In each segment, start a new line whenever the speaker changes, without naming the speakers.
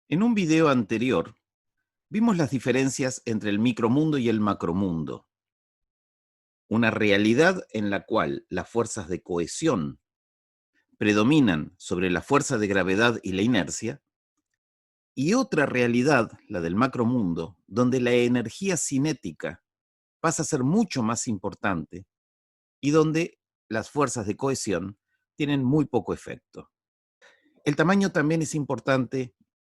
En un video anterior, vimos las diferencias entre el micromundo y el macromundo, una realidad en la cual las fuerzas de cohesión predominan sobre la fuerza de gravedad y la inercia, y otra realidad, la del macromundo, donde la energía cinética pasa a ser mucho más importante y donde las fuerzas de cohesión tienen muy poco efecto. El tamaño también es importante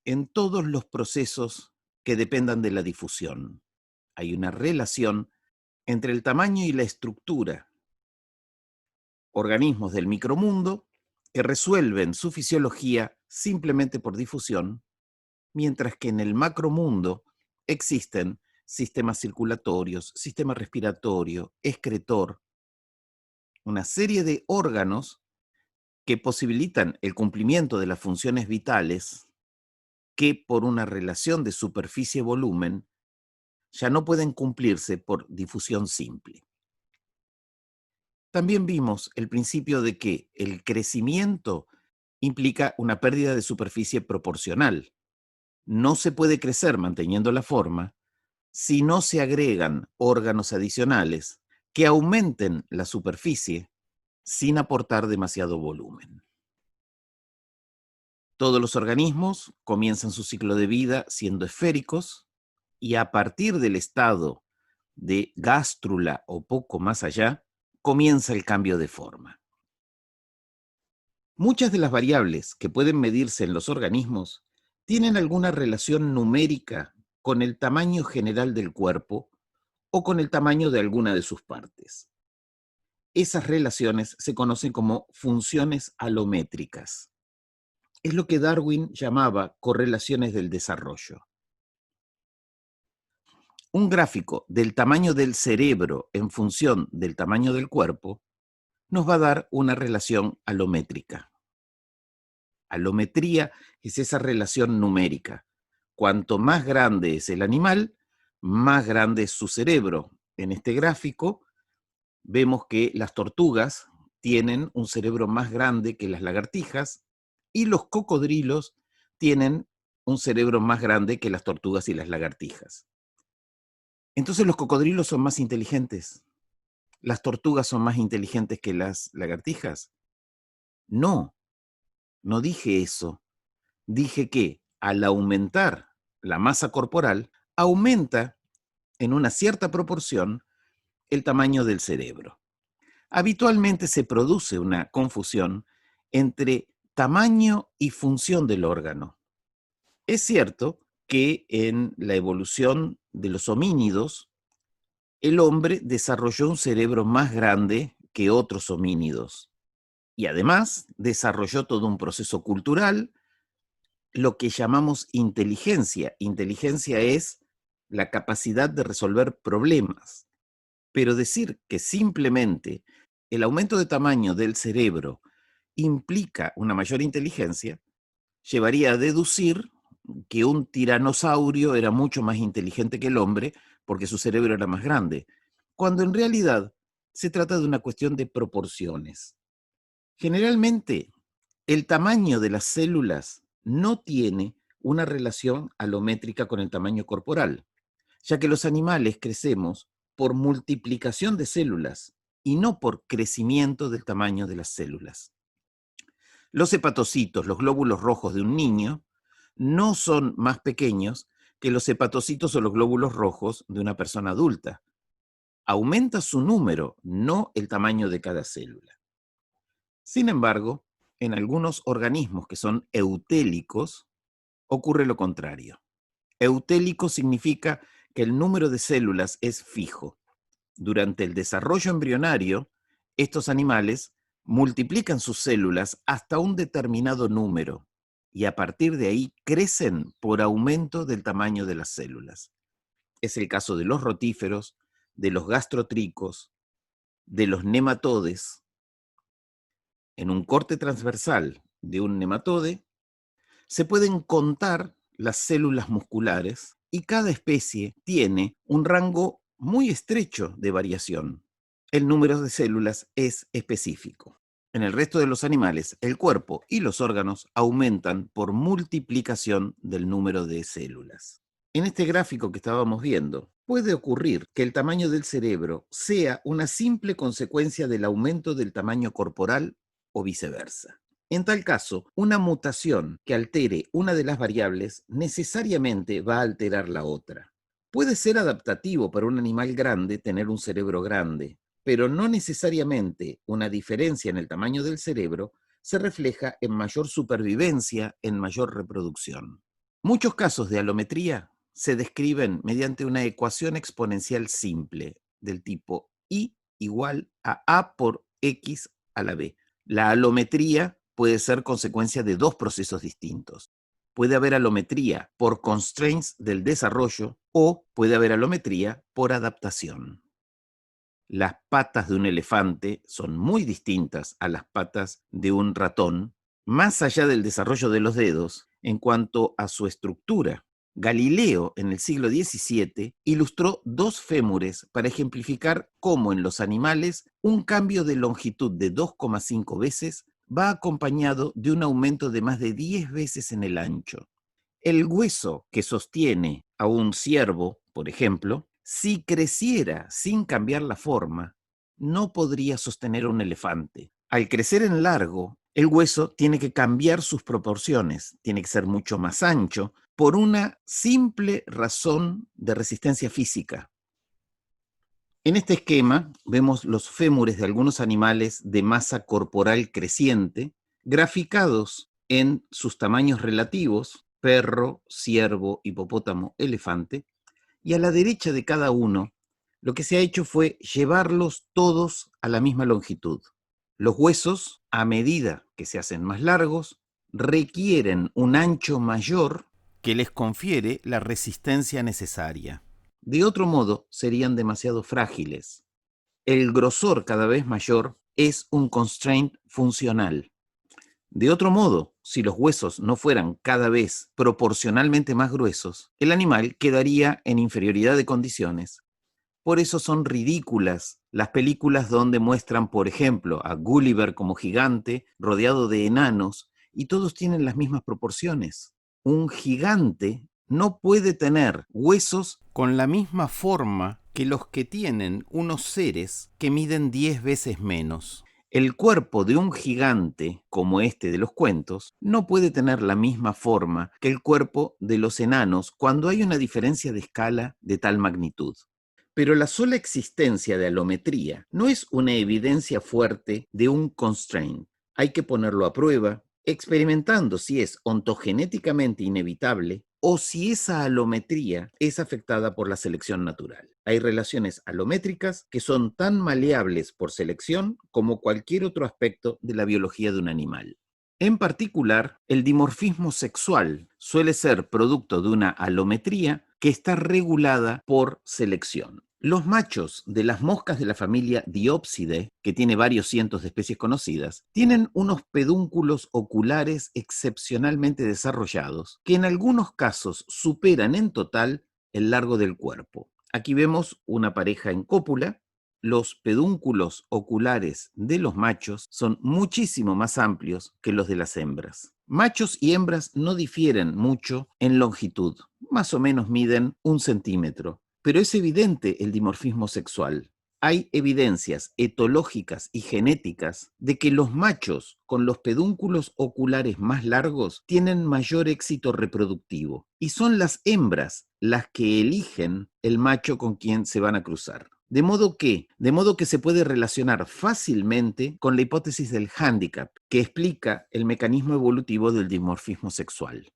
en todos los procesos que dependan de la difusión. Hay una relación entre el tamaño y la estructura. Organismos del micromundo que resuelven su fisiología simplemente por difusión, mientras que en el macromundo existen sistemas circulatorios, sistema respiratorio, excretor, una serie de órganos que posibilitan el cumplimiento de las funciones vitales que por una relación de superficie-volumen ya no pueden cumplirse por difusión simple. También vimos el principio de que el crecimiento implica una pérdida de superficie proporcional. No se puede crecer manteniendo la forma si no se agregan órganos adicionales que aumenten la superficie sin aportar demasiado volumen. Todos los organismos comienzan su ciclo de vida siendo esféricos y a partir del estado de gástrula o poco más allá, comienza el cambio de forma. Muchas de las variables que pueden medirse en los organismos tienen alguna relación numérica con el tamaño general del cuerpo o con el tamaño de alguna de sus partes. Esas relaciones se conocen como funciones alométricas. Es lo que Darwin llamaba correlaciones del desarrollo. Un gráfico del tamaño del cerebro en función del tamaño del cuerpo nos va a dar una relación alométrica. Alometría es esa relación numérica. Cuanto más grande es el animal, más grande es su cerebro. En este gráfico vemos que las tortugas tienen un cerebro más grande que las lagartijas y los cocodrilos tienen un cerebro más grande que las tortugas y las lagartijas. Entonces los cocodrilos son más inteligentes. ¿Las tortugas son más inteligentes que las lagartijas? No, no dije eso. Dije que al aumentar la masa corporal, aumenta en una cierta proporción el tamaño del cerebro. Habitualmente se produce una confusión entre tamaño y función del órgano. Es cierto que en la evolución de los homínidos, el hombre desarrolló un cerebro más grande que otros homínidos y además desarrolló todo un proceso cultural, lo que llamamos inteligencia. Inteligencia es la capacidad de resolver problemas. Pero decir que simplemente el aumento de tamaño del cerebro implica una mayor inteligencia, llevaría a deducir que un tiranosaurio era mucho más inteligente que el hombre porque su cerebro era más grande, cuando en realidad se trata de una cuestión de proporciones. Generalmente, el tamaño de las células no tiene una relación alométrica con el tamaño corporal, ya que los animales crecemos por multiplicación de células y no por crecimiento del tamaño de las células. Los hepatocitos, los glóbulos rojos de un niño, no son más pequeños que los hepatocitos o los glóbulos rojos de una persona adulta. Aumenta su número, no el tamaño de cada célula. Sin embargo, en algunos organismos que son eutélicos, ocurre lo contrario. Eutélico significa que el número de células es fijo. Durante el desarrollo embrionario, estos animales multiplican sus células hasta un determinado número y a partir de ahí crecen por aumento del tamaño de las células. Es el caso de los rotíferos, de los gastrotricos, de los nematodes. En un corte transversal de un nematode se pueden contar las células musculares y cada especie tiene un rango muy estrecho de variación. El número de células es específico. En el resto de los animales, el cuerpo y los órganos aumentan por multiplicación del número de células. En este gráfico que estábamos viendo, puede ocurrir que el tamaño del cerebro sea una simple consecuencia del aumento del tamaño corporal o viceversa. En tal caso, una mutación que altere una de las variables necesariamente va a alterar la otra. Puede ser adaptativo para un animal grande tener un cerebro grande, pero no necesariamente una diferencia en el tamaño del cerebro se refleja en mayor supervivencia, en mayor reproducción. Muchos casos de alometría se describen mediante una ecuación exponencial simple del tipo y igual a a por x a la b. La alometría puede ser consecuencia de dos procesos distintos. Puede haber alometría por constraints del desarrollo o puede haber alometría por adaptación. Las patas de un elefante son muy distintas a las patas de un ratón, más allá del desarrollo de los dedos, en cuanto a su estructura. Galileo, en el siglo XVII, ilustró dos fémures para ejemplificar cómo en los animales un cambio de longitud de 2,5 veces va acompañado de un aumento de más de 10 veces en el ancho. El hueso que sostiene a un ciervo, por ejemplo, si creciera sin cambiar la forma, no podría sostener un elefante. Al crecer en largo, el hueso tiene que cambiar sus proporciones, tiene que ser mucho más ancho, por una simple razón de resistencia física. En este esquema vemos los fémures de algunos animales de masa corporal creciente, graficados en sus tamaños relativos, perro, ciervo, hipopótamo, elefante, y a la derecha de cada uno, lo que se ha hecho fue llevarlos todos a la misma longitud. Los huesos, a medida que se hacen más largos, requieren un ancho mayor que les confiere la resistencia necesaria. De otro modo, serían demasiado frágiles. El grosor cada vez mayor es un constraint funcional. De otro modo, si los huesos no fueran cada vez proporcionalmente más gruesos, el animal quedaría en inferioridad de condiciones. Por eso son ridículas las películas donde muestran, por ejemplo, a Gulliver como gigante rodeado de enanos y todos tienen las mismas proporciones. Un gigante no puede tener huesos con la misma forma que los que tienen unos seres que miden 10 veces menos. El cuerpo de un gigante, como este de los cuentos, no puede tener la misma forma que el cuerpo de los enanos cuando hay una diferencia de escala de tal magnitud. Pero la sola existencia de alometría no es una evidencia fuerte de un constraint. Hay que ponerlo a prueba, experimentando si es ontogenéticamente inevitable o si esa alometría es afectada por la selección natural. Hay relaciones alométricas que son tan maleables por selección como cualquier otro aspecto de la biología de un animal. En particular, el dimorfismo sexual suele ser producto de una alometría que está regulada por selección. Los machos de las moscas de la familia Diopsidae, que tiene varios cientos de especies conocidas, tienen unos pedúnculos oculares excepcionalmente desarrollados, que en algunos casos superan en total el largo del cuerpo. Aquí vemos una pareja en cópula. Los pedúnculos oculares de los machos son muchísimo más amplios que los de las hembras. Machos y hembras no difieren mucho en longitud, más o menos miden 1 centímetro, pero es evidente el dimorfismo sexual. Hay evidencias etológicas y genéticas de que los machos con los pedúnculos oculares más largos tienen mayor éxito reproductivo y son las hembras las que eligen el macho con quien se van a cruzar. De modo que se puede relacionar fácilmente con la hipótesis del hándicap, que explica el mecanismo evolutivo del dimorfismo sexual.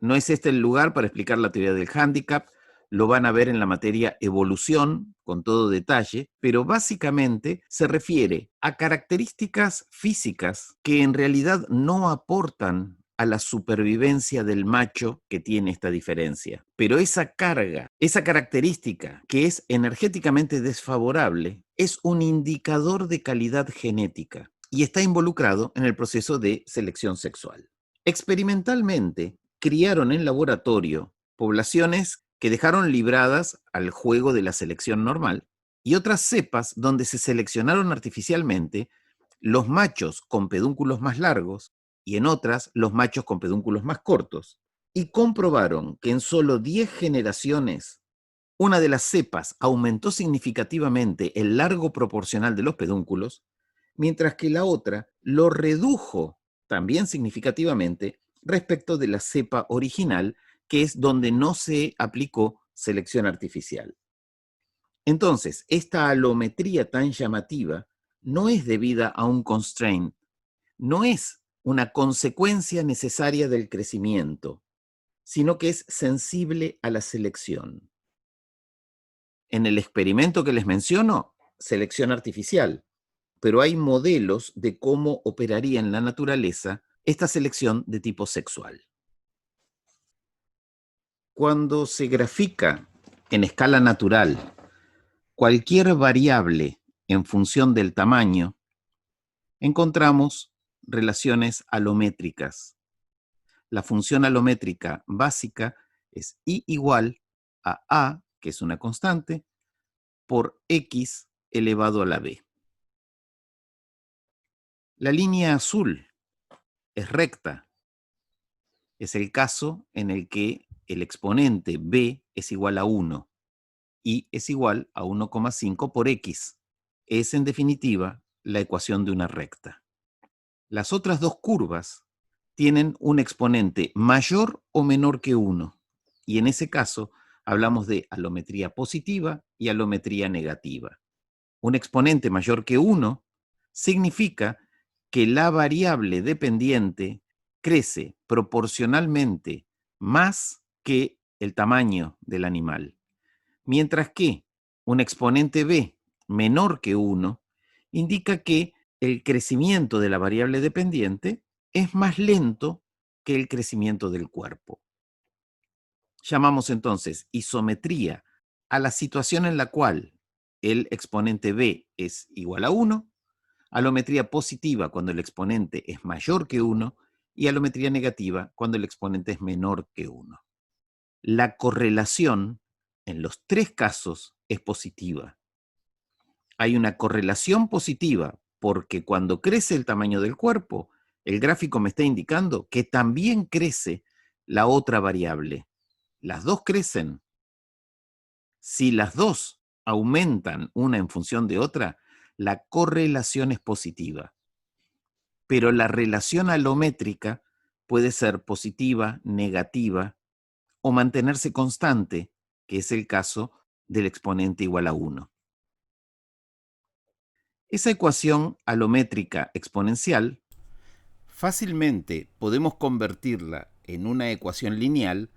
No es este el lugar para explicar la teoría del hándicap, lo van a ver en la materia evolución con todo detalle, pero básicamente se refiere a características físicas que en realidad no aportan a la supervivencia del macho que tiene esta diferencia. Pero esa carga, esa característica que es energéticamente desfavorable, es un indicador de calidad genética y está involucrado en el proceso de selección sexual. Experimentalmente, criaron en laboratorio poblaciones que dejaron libradas al juego de la selección normal y otras cepas donde se seleccionaron artificialmente los machos con pedúnculos más largos y en otras los machos con pedúnculos más cortos. Y comprobaron que en solo 10 generaciones una de las cepas aumentó significativamente el largo proporcional de los pedúnculos, mientras que la otra lo redujo también significativamente respecto de la cepa original, que es donde no se aplicó selección artificial. Entonces, esta alometría tan llamativa no es debida a un constraint, no es una consecuencia necesaria del crecimiento, sino que es sensible a la selección. En el experimento que les menciono, selección artificial, pero hay modelos de cómo operaría en la naturaleza esta selección de tipo sexual. Cuando se grafica en escala natural cualquier variable en función del tamaño, encontramos relaciones alométricas. La función alométrica básica es I igual a, que es una constante, por X elevado a la B. La línea azul es recta. Es el caso en el que el exponente B es igual a 1 y es igual a 1,5 por X. Es, en definitiva, la ecuación de una recta. Las otras dos curvas tienen un exponente mayor o menor que 1, y en ese caso hablamos de alometría positiva y alometría negativa. Un exponente mayor que 1 significa que la variable dependiente crece proporcionalmente más que el tamaño del animal, mientras que un exponente b menor que 1 indica que el crecimiento de la variable dependiente es más lento que el crecimiento del cuerpo. Llamamos entonces isometría a la situación en la cual el exponente b es igual a 1, alometría positiva cuando el exponente es mayor que 1 y alometría negativa cuando el exponente es menor que 1. La correlación en los tres casos es positiva. Hay una correlación positiva porque cuando crece el tamaño del cuerpo, el gráfico me está indicando que también crece la otra variable. Las dos crecen. Si las dos aumentan una en función de otra, la correlación es positiva. Pero la relación alométrica puede ser positiva, negativa o mantenerse constante, que es el caso del exponente igual a 1. Esa ecuación alométrica exponencial fácilmente podemos convertirla en una ecuación lineal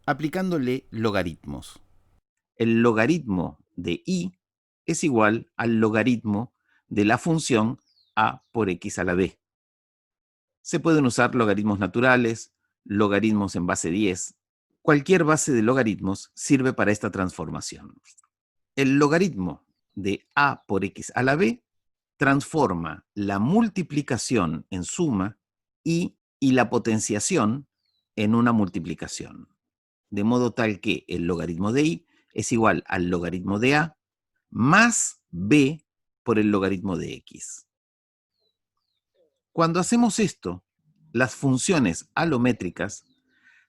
aplicándole logaritmos. El logaritmo de i es igual al logaritmo de la función a por x a la b. Se pueden usar logaritmos naturales, logaritmos en base 10. Cualquier base de logaritmos sirve para esta transformación. El logaritmo de a por x a la b transforma la multiplicación en suma y la potenciación en una multiplicación, de modo tal que el logaritmo de i es igual al logaritmo de a más b por el logaritmo de x. Cuando hacemos esto, las funciones alométricas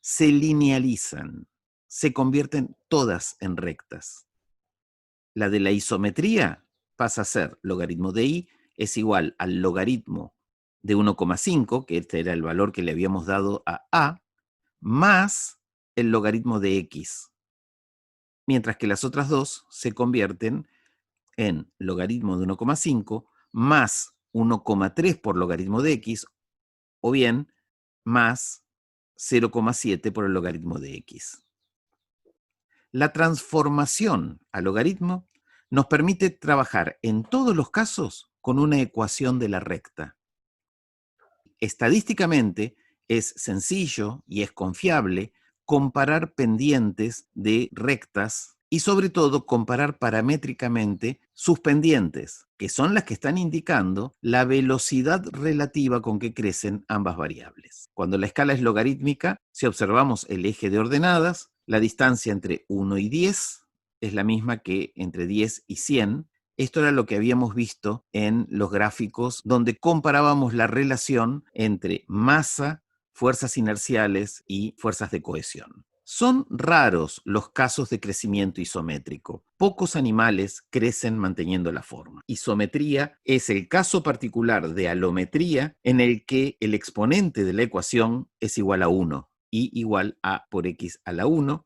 se linealizan, se convierten todas en rectas. La de la isometría pasa a ser logaritmo de i es igual al logaritmo de 1,5, que este era el valor que le habíamos dado a, más el logaritmo de x, mientras que las otras dos se convierten en logaritmo de 1,5 más 1,3 por logaritmo de x, o bien más 0,7 por el logaritmo de x. La transformación a logaritmo nos permite trabajar en todos los casos con una ecuación de la recta. Estadísticamente es sencillo y es confiable comparar pendientes de rectas y sobre todo comparar paramétricamente sus pendientes, que son las que están indicando la velocidad relativa con que crecen ambas variables. Cuando la escala es logarítmica, si observamos el eje de ordenadas, la distancia entre 1 y 10 es la misma que entre 10 y 100, Esto era lo que habíamos visto en los gráficos donde comparábamos la relación entre masa, fuerzas inerciales y fuerzas de cohesión. Son raros los casos de crecimiento isométrico. Pocos animales crecen manteniendo la forma. Isometría es el caso particular de alometría en el que el exponente de la ecuación es igual a 1, y igual a por x a la 1,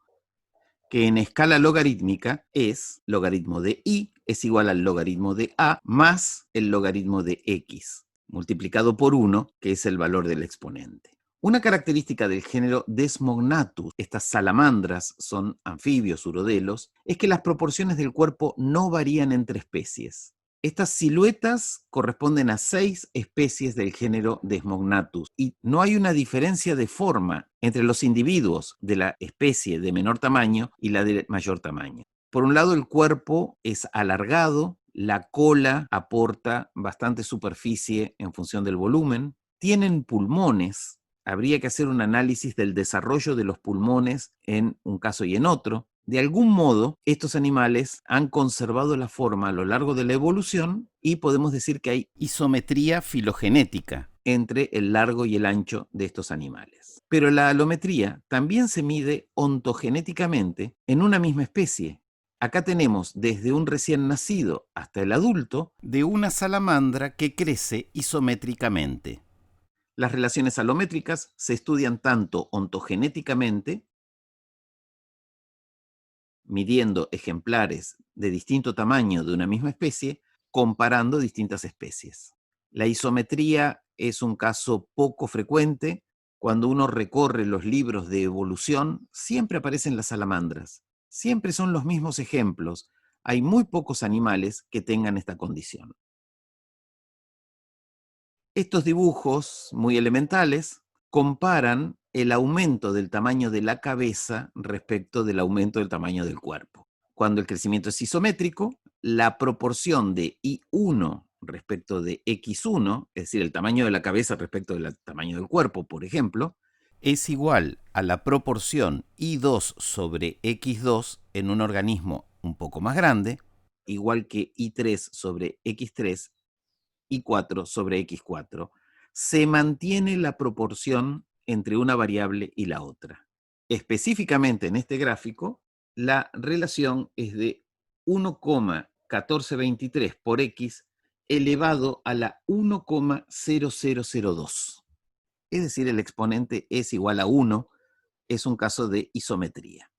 que en escala logarítmica es logaritmo de y es igual al logaritmo de a más el logaritmo de x, multiplicado por 1, que es el valor del exponente. Una característica del género Desmognathus, estas salamandras son anfibios urodelos, es que las proporciones del cuerpo no varían entre especies. Estas siluetas corresponden a 6 especies del género Desmognathus y no hay una diferencia de forma entre los individuos de la especie de menor tamaño y la de mayor tamaño. Por un lado, el cuerpo es alargado, la cola aporta bastante superficie en función del volumen, tienen pulmones. Habría que hacer un análisis del desarrollo de los pulmones en un caso y en otro. De algún modo, estos animales han conservado la forma a lo largo de la evolución y podemos decir que hay isometría filogenética entre el largo y el ancho de estos animales. Pero la alometría también se mide ontogenéticamente en una misma especie. Acá tenemos desde un recién nacido hasta el adulto de una salamandra que crece isométricamente. Las relaciones alométricas se estudian tanto ontogenéticamente, midiendo ejemplares de distinto tamaño de una misma especie, comparando distintas especies. La isometría es un caso poco frecuente. Cuando uno recorre los libros de evolución, siempre aparecen las salamandras. Siempre son los mismos ejemplos. Hay muy pocos animales que tengan esta condición. Estos dibujos, muy elementales, comparan el aumento del tamaño de la cabeza respecto del aumento del tamaño del cuerpo. Cuando el crecimiento es isométrico, la proporción de I1 respecto de X1, es decir, el tamaño de la cabeza respecto del tamaño del cuerpo, por ejemplo, es igual a la proporción I2 sobre X2 en un organismo un poco más grande, igual que I3 sobre X3 y 4 sobre x4, se mantiene la proporción entre una variable y la otra. Específicamente en este gráfico, la relación es de 1,1423 por x elevado a la 1,0002. Es decir, el exponente es igual a 1, es un caso de isometría.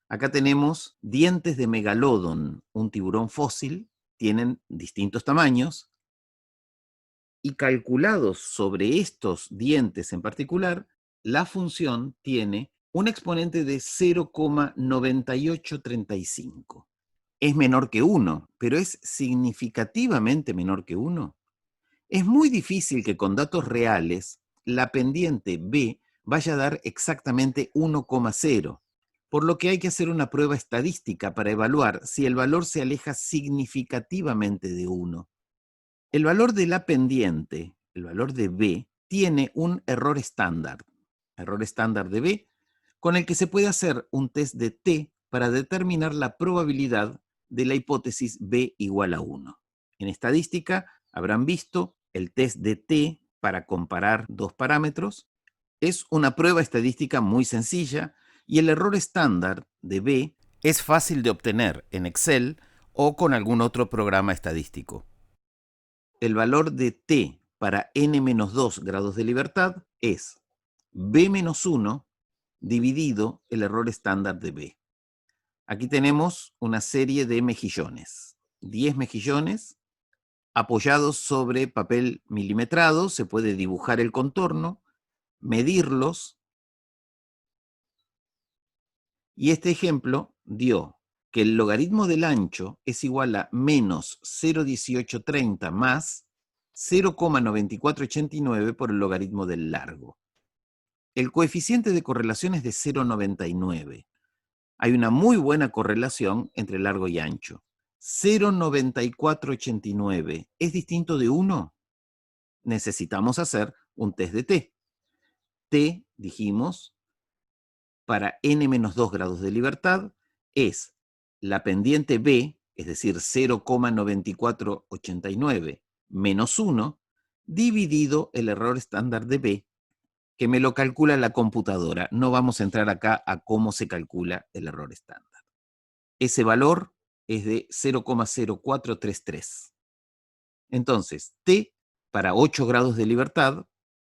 Acá tenemos dientes de megalodon, un tiburón fósil, tienen distintos tamaños, y calculados sobre estos dientes en particular, la función tiene un exponente de 0,9835. Es menor que 1, pero es significativamente menor que 1. Es muy difícil que con datos reales la pendiente b vaya a dar exactamente 1,0, por lo que hay que hacer una prueba estadística para evaluar si el valor se aleja significativamente de 1. El valor de la pendiente, el valor de b, tiene un error estándar de b, con el que se puede hacer un test de t para determinar la probabilidad de la hipótesis b igual a 1. En estadística habrán visto el test de t para comparar dos parámetros. Es una prueba estadística muy sencilla y el error estándar de b es fácil de obtener en Excel o con algún otro programa estadístico. El valor de t para n-2 grados de libertad es b-1 dividido el error estándar de b. Aquí tenemos una serie de mejillones, 10 mejillones apoyados sobre papel milimetrado. Se puede dibujar el contorno, medirlos, y este ejemplo dio que el logaritmo del ancho es igual a menos 0,1830 más 0,9489 por el logaritmo del largo. El coeficiente de correlación es de 0,99. Hay una muy buena correlación entre largo y ancho. 0,9489 es distinto de 1. Necesitamos hacer un test de t. T, dijimos, para n-2 grados de libertad es la pendiente b es decir, 0,9489 menos 1, dividido el error estándar de B, que me lo calcula la computadora. No vamos a entrar acá a cómo se calcula el error estándar. Ese valor es de 0,0433. Entonces, T para 8 grados de libertad,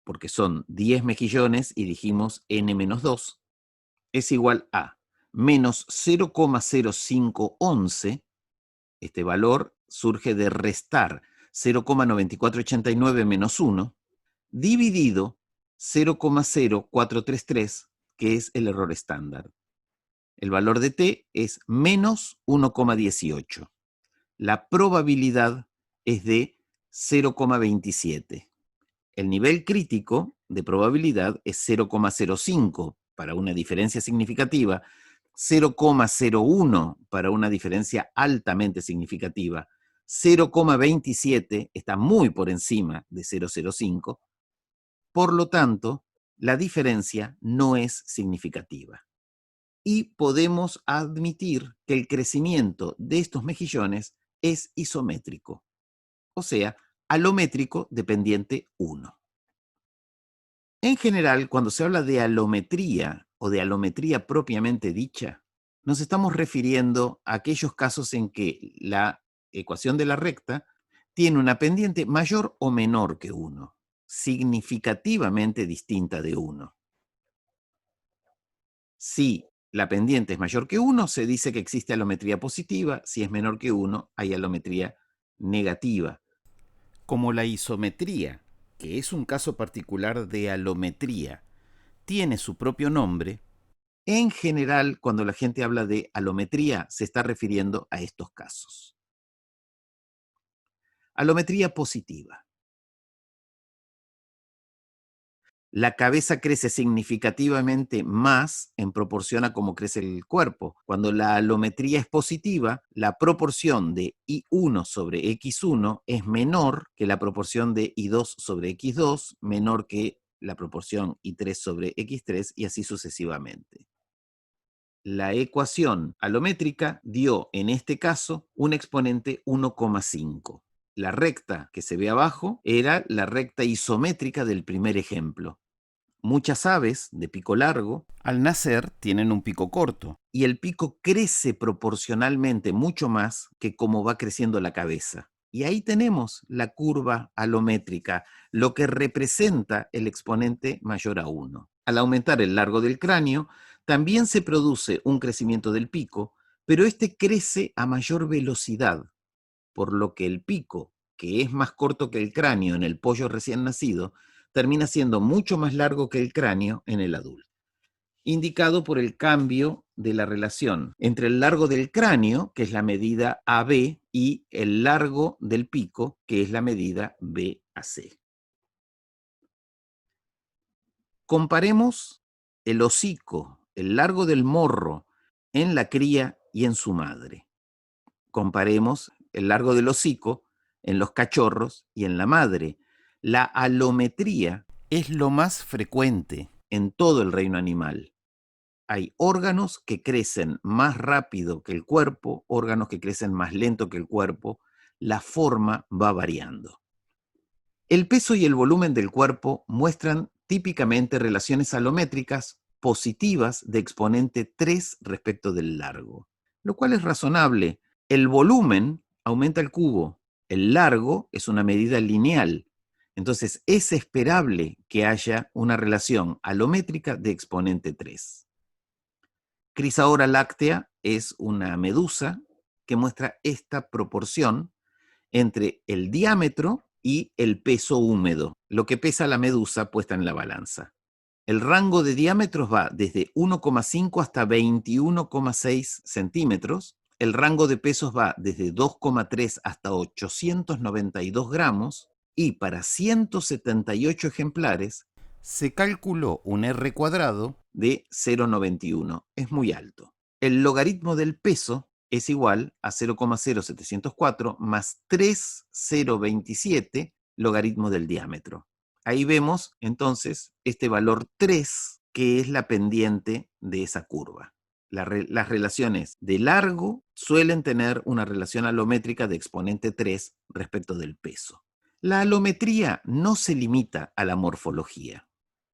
porque son 10 mejillones y dijimos n-2, es igual a menos 0,0511. Este valor surge de restar 0,9489 menos 1, dividido 0,0433, que es el error estándar. El valor de T es menos 1,18. La probabilidad es de 0,27. El nivel crítico de probabilidad es 0,05 para una diferencia significativa, 0,01 para una diferencia altamente significativa, 0,27 está muy por encima de 0,05, por lo tanto, la diferencia no es significativa. Y podemos admitir que el crecimiento de estos mejillones es isométrico, o sea, alométrico dependiente 1. En general, cuando se habla de alometría o de alometría propiamente dicha, nos estamos refiriendo a aquellos casos en que la ecuación de la recta tiene una pendiente mayor o menor que 1, significativamente distinta de 1. Si la pendiente es mayor que 1, se dice que existe alometría positiva. Si es menor que 1, hay alometría negativa. Como la isometría, que es un caso particular de alometría, tiene su propio nombre, en general, cuando la gente habla de alometría, se está refiriendo a estos casos. Alometría positiva. La cabeza crece significativamente más en proporción a cómo crece el cuerpo. Cuando la alometría es positiva, la proporción de I1 sobre X1 es menor que la proporción de I2 sobre X2, menor que la proporción I3 sobre X3 y así sucesivamente. La ecuación alométrica dio, en este caso, un exponente 1,5. La recta que se ve abajo era la recta isométrica del primer ejemplo. Muchas aves de pico largo, al nacer, tienen un pico corto, y el pico crece proporcionalmente mucho más que cómo va creciendo la cabeza. Y ahí tenemos la curva alométrica, lo que representa el exponente mayor a 1. Al aumentar el largo del cráneo, también se produce un crecimiento del pico, pero este crece a mayor velocidad, por lo que el pico, que es más corto que el cráneo en el pollo recién nacido, termina siendo mucho más largo que el cráneo en el adulto, indicado por el cambio de la relación entre el largo del cráneo, que es la medida AB, y el largo del pico, que es la medida BAC. Comparemos el hocico, el largo del morro, en la cría y en su madre. Comparemos el largo del hocico en los cachorros y en la madre. La alometría es lo más frecuente en todo el reino animal. Hay órganos que crecen más rápido que el cuerpo, órganos que crecen más lento que el cuerpo. La forma va variando. El peso y el volumen del cuerpo muestran típicamente relaciones alométricas positivas de exponente 3 respecto del largo, lo cual es razonable. El volumen aumenta el cubo, el largo es una medida lineal, entonces es esperable que haya una relación alométrica de exponente 3. Chrysaora láctea es una medusa que muestra esta proporción entre el diámetro y el peso húmedo, lo que pesa la medusa puesta en la balanza. El rango de diámetros va desde 1,5 hasta 21,6 centímetros. El rango de pesos va desde 2,3 hasta 892 gramos. Y para 178 ejemplares se calculó un R cuadrado de 0,91. Es muy alto. El logaritmo del peso es igual a 0,0704 más 3,027 logaritmo del diámetro. Ahí vemos entonces este valor 3, que es la pendiente de esa curva. Las relaciones de largo suelen tener una relación alométrica de exponente 3 respecto del peso. La alometría no se limita a la morfología.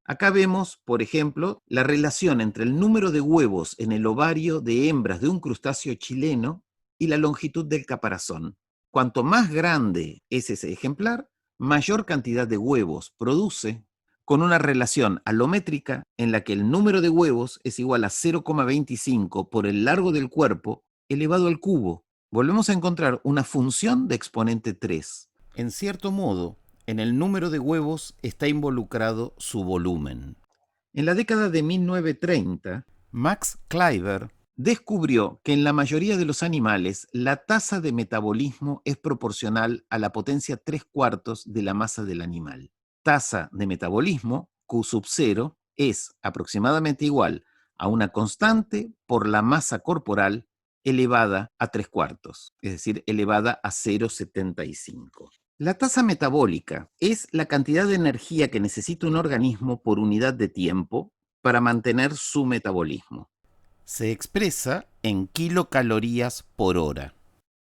Acá vemos, por ejemplo, la relación entre el número de huevos en el ovario de hembras de un crustáceo chileno y la longitud del caparazón. Cuanto más grande es ese ejemplar, mayor cantidad de huevos produce, con una relación alométrica en la que el número de huevos es igual a 0,25 por el largo del cuerpo elevado al cubo. Volvemos a encontrar una función de exponente 3. En cierto modo, en el número de huevos está involucrado su volumen. En la década de 1930, Max Kleiber descubrió que en la mayoría de los animales la tasa de metabolismo es proporcional a la potencia 3/4 de la masa del animal. Tasa de metabolismo, Q sub 0, es aproximadamente igual a una constante por la masa corporal elevada a 3/4, es decir, elevada a 0,75. La tasa metabólica es la cantidad de energía que necesita un organismo por unidad de tiempo para mantener su metabolismo. Se expresa en kilocalorías por hora.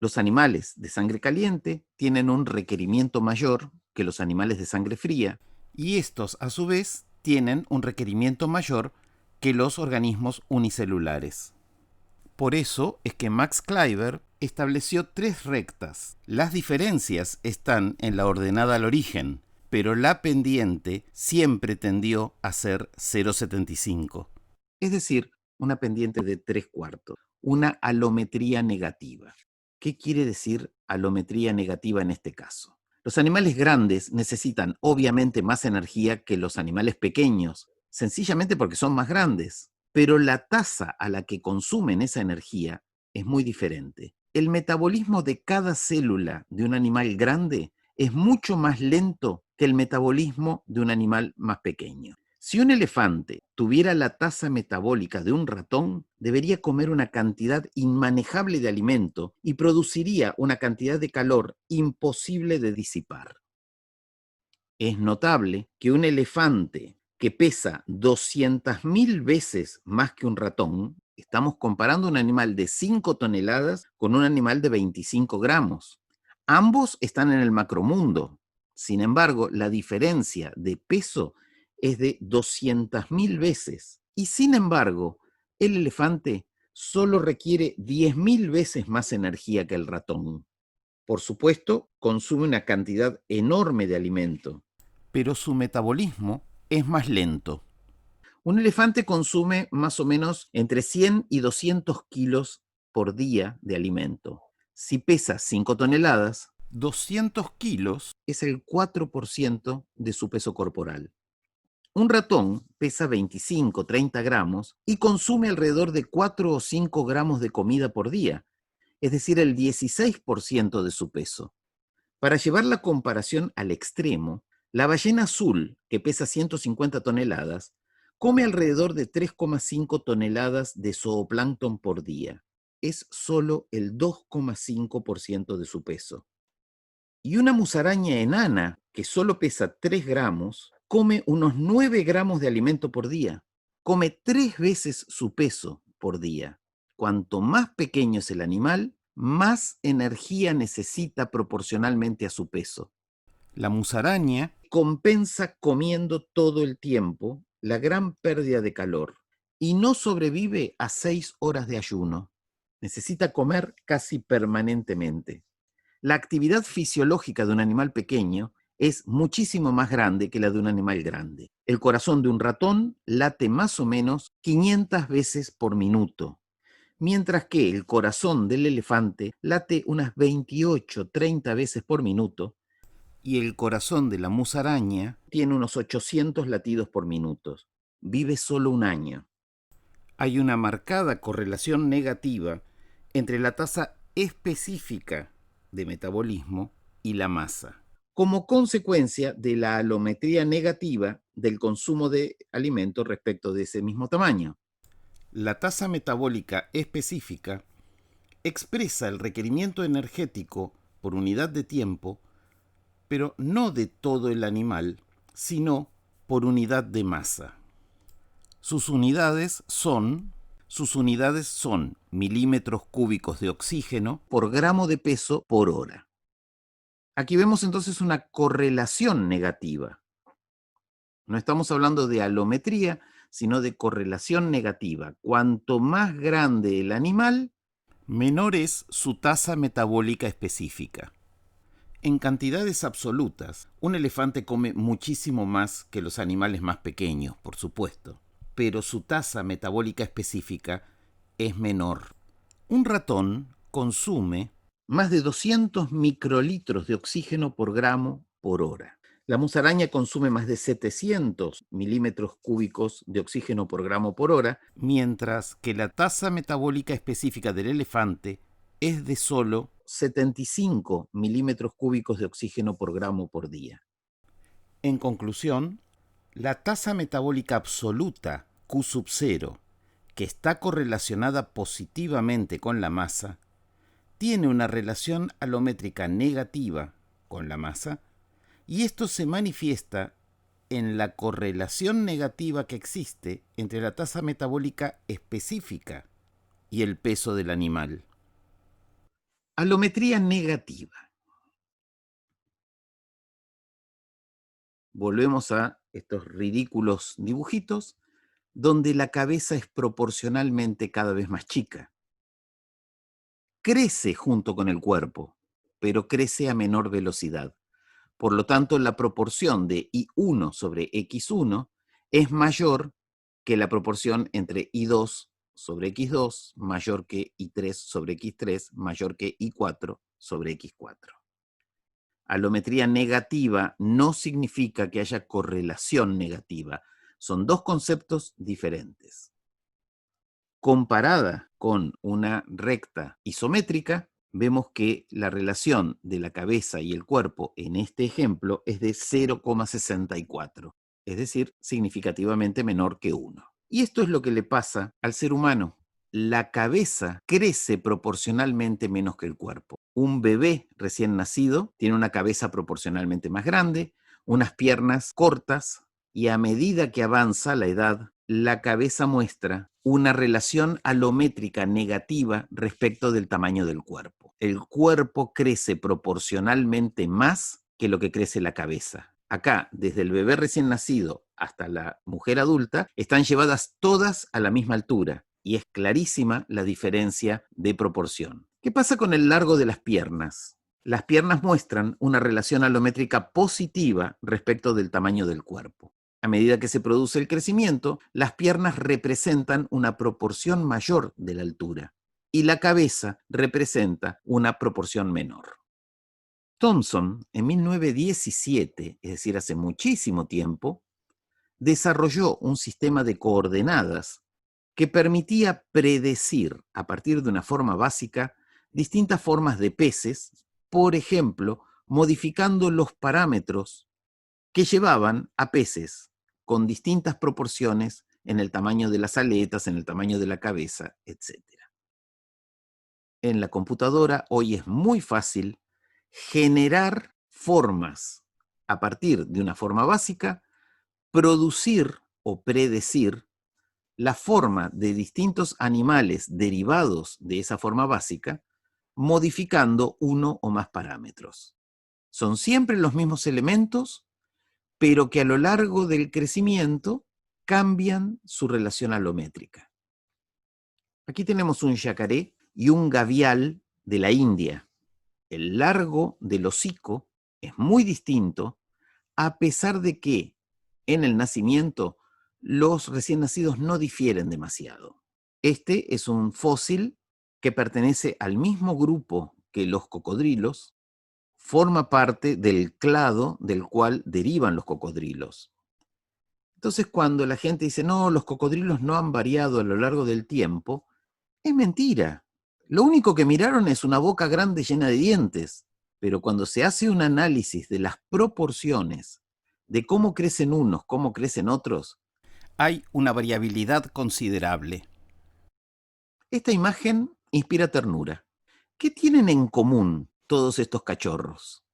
Los animales de sangre caliente tienen un requerimiento mayor que los animales de sangre fría, y estos, a su vez, tienen un requerimiento mayor que los organismos unicelulares. Por eso es que Max Kleiber estableció 3 rectas. Las diferencias están en la ordenada al origen, pero la pendiente siempre tendió a ser 0,75. Es decir, una pendiente de 3/4, una alometría negativa. ¿Qué quiere decir alometría negativa en este caso? Los animales grandes necesitan obviamente más energía que los animales pequeños, sencillamente porque son más grandes, pero la tasa a la que consumen esa energía es muy diferente. El metabolismo de cada célula de un animal grande es mucho más lento que el metabolismo de un animal más pequeño. Si un elefante tuviera la tasa metabólica de un ratón, debería comer una cantidad inmanejable de alimento y produciría una cantidad de calor imposible de disipar. Es notable que un elefante que pesa 200.000 veces más que un ratón, estamos comparando un animal de 5 toneladas con un animal de 25 gramos. Ambos están en el macromundo. Sin embargo, la diferencia de peso es de 200.000 veces. Y sin embargo, el elefante solo requiere 10.000 veces más energía que el ratón. Por supuesto, consume una cantidad enorme de alimento, pero su metabolismo es más lento. Un elefante consume más o menos entre 100 y 200 kilos por día de alimento. Si pesa 5 toneladas, 200 kilos es el 4% de su peso corporal. Un ratón pesa 25-30 gramos y consume alrededor de 4 o 5 gramos de comida por día, es decir, el 16% de su peso. Para llevar la comparación al extremo, la ballena azul, que pesa 150 toneladas, come alrededor de 3,5 toneladas de zooplancton por día. Es solo el 2,5% de su peso. Y una musaraña enana, que solo pesa 3 gramos, come unos 9 gramos de alimento por día. Come 3 veces su peso por día. Cuanto más pequeño es el animal, más energía necesita proporcionalmente a su peso. La musaraña compensa comiendo todo el tiempo la gran pérdida de calor y no sobrevive a 6 horas de ayuno. Necesita comer casi permanentemente. La actividad fisiológica de un animal pequeño es muchísimo más grande que la de un animal grande. El corazón de un ratón late más o menos 500 veces por minuto, mientras que el corazón del elefante late unas 28-30 veces por minuto y el corazón de la musaraña tiene unos 800 latidos por minuto. Vive solo un año. Hay una marcada correlación negativa entre la tasa específica de metabolismo y la masa, como consecuencia de la alometría negativa del consumo de alimentos respecto de ese mismo tamaño. La tasa metabólica específica expresa el requerimiento energético por unidad de tiempo, pero no de todo el animal, sino por unidad de masa. Sus unidades son Sus unidades son milímetros cúbicos de oxígeno por gramo de peso por hora. Aquí vemos entonces una correlación negativa. No estamos hablando de alometría, sino de correlación negativa. Cuanto más grande el animal, menor es su tasa metabólica específica. En cantidades absolutas, un elefante come muchísimo más que los animales más pequeños, por supuesto, pero su tasa metabólica específica es menor. Un ratón consume más de 200 microlitros de oxígeno por gramo por hora. La musaraña consume más de 700 milímetros cúbicos de oxígeno por gramo por hora, mientras que la tasa metabólica específica del elefante es de solo 75 milímetros cúbicos de oxígeno por gramo por día. En conclusión, la tasa metabólica absoluta Q sub 0, que está correlacionada positivamente con la masa, tiene una relación alométrica negativa con la masa, y esto se manifiesta en la correlación negativa que existe entre la tasa metabólica específica y el peso del animal. Alometría negativa. Volvemos a estos ridículos dibujitos donde la cabeza es proporcionalmente cada vez más chica. Crece junto con el cuerpo, pero crece a menor velocidad. Por lo tanto, la proporción de I1 sobre X1 es mayor que la proporción entre I2 sobre X2, mayor que I3 sobre X3, mayor que I4 sobre X4. Alometría negativa no significa que haya correlación negativa. Son dos conceptos diferentes. Comparada con una recta isométrica, vemos que la relación de la cabeza y el cuerpo en este ejemplo es de 0,64, es decir, significativamente menor que 1. Y esto es lo que le pasa al ser humano. La cabeza crece proporcionalmente menos que el cuerpo. Un bebé recién nacido tiene una cabeza proporcionalmente más grande, unas piernas cortas, y a medida que avanza la edad, la cabeza muestra una relación alométrica negativa respecto del tamaño del cuerpo. El cuerpo crece proporcionalmente más que lo que crece la cabeza. Acá, desde el bebé recién nacido hasta la mujer adulta, están llevadas todas a la misma altura y es clarísima la diferencia de proporción. ¿Qué pasa con el largo de las piernas? Las piernas muestran una relación alométrica positiva respecto del tamaño del cuerpo. A medida que se produce el crecimiento, las piernas representan una proporción mayor de la altura y la cabeza representa una proporción menor. Thomson, en 1917, es decir, hace muchísimo tiempo, desarrolló un sistema de coordenadas que permitía predecir, a partir de una forma básica, distintas formas de peces, por ejemplo, modificando los parámetros que llevaban a peces con distintas proporciones en el tamaño de las aletas, en el tamaño de la cabeza, etc. En la computadora hoy es muy fácil generar formas a partir de una forma básica, producir o predecir la forma de distintos animales derivados de esa forma básica, modificando uno o más parámetros. Son siempre los mismos elementos, pero que a lo largo del crecimiento cambian su relación alométrica. Aquí tenemos un yacaré y un gavial de la India. El largo del hocico es muy distinto, a pesar de que en el nacimiento los recién nacidos no difieren demasiado. Este es un fósil que pertenece al mismo grupo que los cocodrilos, forma parte del clado del cual derivan los cocodrilos. Entonces, cuando la gente dice, no, los cocodrilos no han variado a lo largo del tiempo, es mentira. Lo único que miraron es una boca grande llena de dientes, pero cuando se hace un análisis de las proporciones, de cómo crecen unos, cómo crecen otros, hay una variabilidad considerable. Esta imagen inspira ternura. ¿Qué tienen en común todos estos cachorros?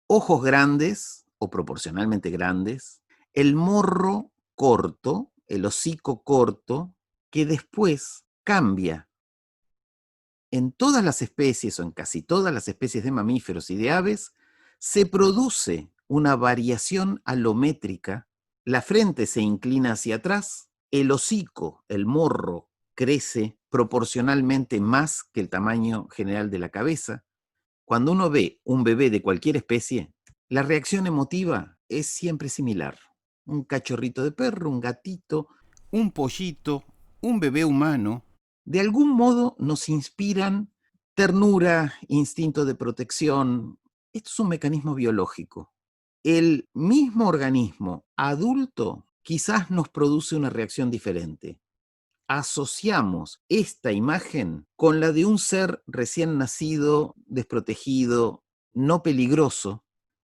Ojos grandes o proporcionalmente grandes, el morro corto, el hocico corto, que después cambia. En todas las especies, o en casi todas las especies de mamíferos y de aves, se produce una variación alométrica. La frente se inclina hacia atrás, el hocico, el morro, crece proporcionalmente más que el tamaño general de la cabeza. Cuando uno ve un bebé de cualquier especie, la reacción emotiva es siempre similar. Un cachorrito de perro, un gatito, un pollito, un bebé humano, de algún modo nos inspiran ternura, instinto de protección. Esto es un mecanismo biológico. El mismo organismo adulto quizás nos produce una reacción diferente. Asociamos esta imagen con la de un ser recién nacido, desprotegido, no peligroso,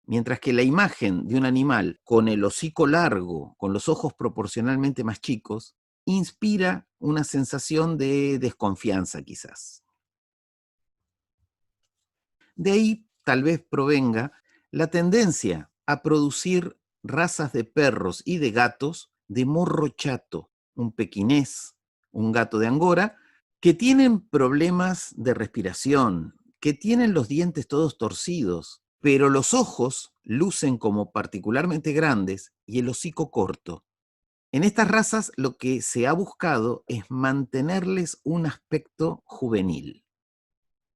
mientras que la imagen de un animal con el hocico largo, con los ojos proporcionalmente más chicos, inspira una sensación de desconfianza quizás. De ahí tal vez provenga la tendencia a producir razas de perros y de gatos de morro chato, un pequinés, un gato de Angora, que tienen problemas de respiración, que tienen los dientes todos torcidos, pero los ojos lucen como particularmente grandes y el hocico corto. En estas razas lo que se ha buscado es mantenerles un aspecto juvenil.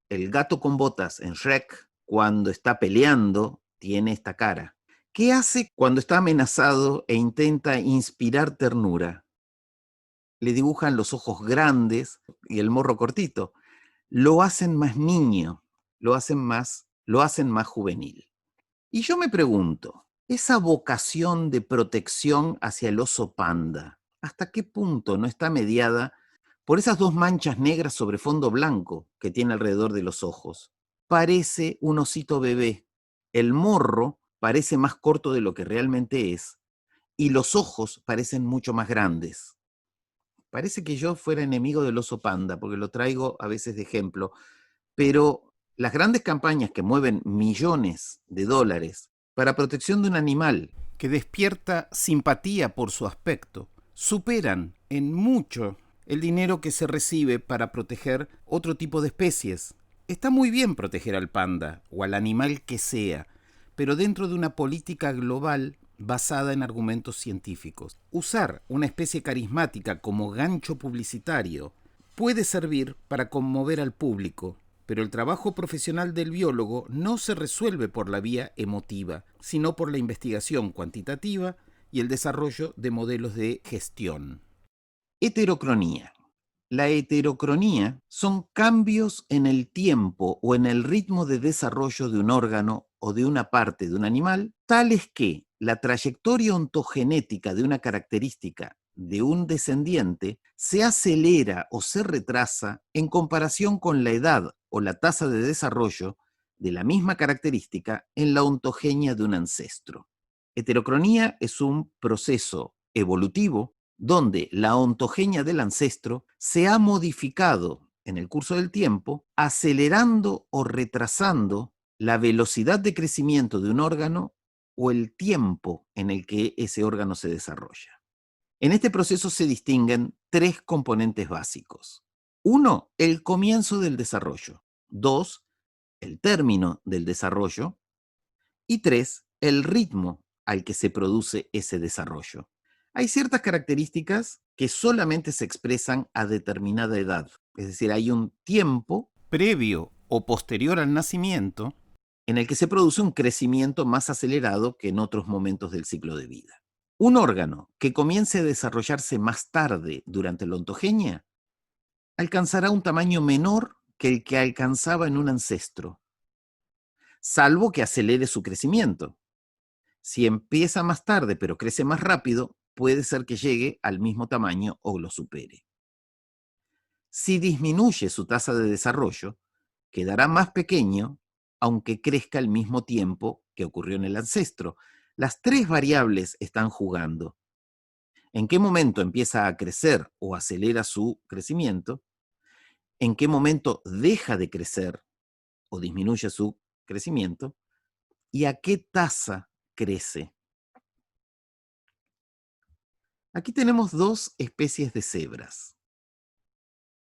El gato con botas en Shrek, cuando está peleando, tiene esta cara. ¿Qué hace cuando está amenazado e intenta inspirar ternura? Le dibujan los ojos grandes y el morro cortito. Lo hacen más niño, lo hacen más juvenil. Y yo me pregunto, esa vocación de protección hacia el oso panda, ¿hasta qué punto no está mediada por esas dos manchas negras sobre fondo blanco que tiene alrededor de los ojos? Parece un osito bebé. El morro parece más corto de lo que realmente es y los ojos parecen mucho más grandes. Parece que yo fuera enemigo del oso panda, porque lo traigo a veces de ejemplo, pero las grandes campañas que mueven millones de dólares para protección de un animal que despierta simpatía por su aspecto superan en mucho el dinero que se recibe para proteger otro tipo de especies. Está muy bien proteger al panda o al animal que sea, pero dentro de una política global basada en argumentos científicos. Usar una especie carismática como gancho publicitario puede servir para conmover al público, pero el trabajo profesional del biólogo no se resuelve por la vía emotiva, sino por la investigación cuantitativa y el desarrollo de modelos de gestión. Heterocronía. La heterocronía son cambios en el tiempo o en el ritmo de desarrollo de un órgano o de una parte de un animal, tales que la trayectoria ontogenética de una característica de un descendiente se acelera o se retrasa en comparación con la edad o la tasa de desarrollo de la misma característica en la ontogenia de un ancestro. Heterocronía es un proceso evolutivo donde la ontogenia del ancestro se ha modificado en el curso del tiempo, acelerando o retrasando la velocidad de crecimiento de un órgano o el tiempo en el que ese órgano se desarrolla. En este proceso se distinguen tres componentes básicos. Uno, el comienzo del desarrollo. Dos, el término del desarrollo. Y tres, el ritmo al que se produce ese desarrollo. Hay ciertas características que solamente se expresan a determinada edad, es decir, hay un tiempo previo o posterior al nacimiento en el que se produce un crecimiento más acelerado que en otros momentos del ciclo de vida. Un órgano que comience a desarrollarse más tarde durante la ontogenia alcanzará un tamaño menor que el que alcanzaba en un ancestro, salvo que acelere su crecimiento. Si empieza más tarde pero crece más rápido, puede ser que llegue al mismo tamaño o lo supere. Si disminuye su tasa de desarrollo, quedará más pequeño, aunque crezca al mismo tiempo que ocurrió en el ancestro. Las tres variables están jugando. ¿En qué momento empieza a crecer o acelera su crecimiento? ¿En qué momento deja de crecer o disminuye su crecimiento? ¿Y a qué tasa crece? Aquí tenemos dos especies de cebras.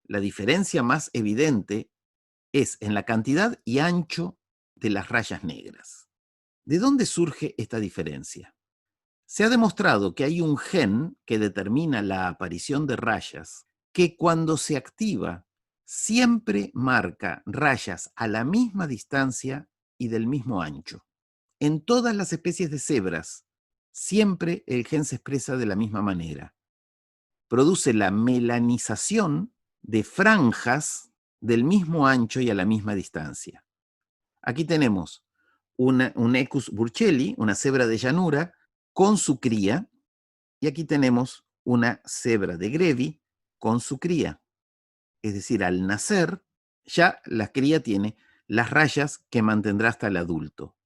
La diferencia más evidente es en la cantidad y ancho de las rayas negras. ¿De dónde surge esta diferencia? Se ha demostrado que hay un gen que determina la aparición de rayas que cuando se activa siempre marca rayas a la misma distancia y del mismo ancho. En todas las especies de cebras, siempre el gen se expresa de la misma manera. Produce la melanización de franjas del mismo ancho y a la misma distancia. Aquí tenemos un Equus burchelli, una cebra de llanura, con su cría, y aquí tenemos una cebra de Grevi con su cría. Es decir, al nacer, ya la cría tiene las rayas que mantendrá hasta el adulto.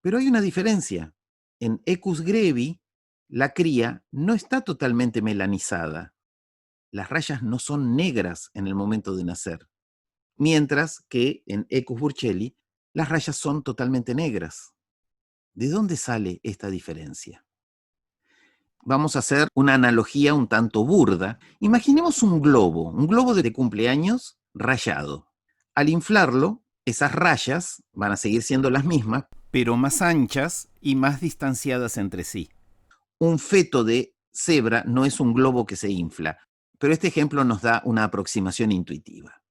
Pero hay una diferencia. En Equus grevi, la cría no está totalmente melanizada. Las rayas no son negras en el momento de nacer. Mientras que en Equus burchelli, las rayas son totalmente negras. ¿De dónde sale esta diferencia? Vamos a hacer una analogía un tanto burda. Imaginemos un globo de cumpleaños rayado. Al inflarlo, esas rayas van a seguir siendo las mismas, pero más anchas y más distanciadas entre sí. Un feto de cebra no es un globo que se infla, pero este ejemplo nos da una aproximación intuitiva.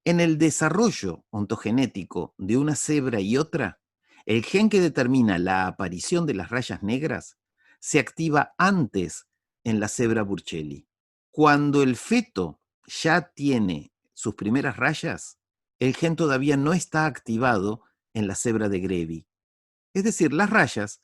En el desarrollo ontogenético de una cebra y otra, el gen que determina la aparición de las rayas negras se activa antes en la cebra burchelli. Cuando el feto ya tiene sus primeras rayas, el gen todavía no está activado en la cebra de Grevi. Es decir, las rayas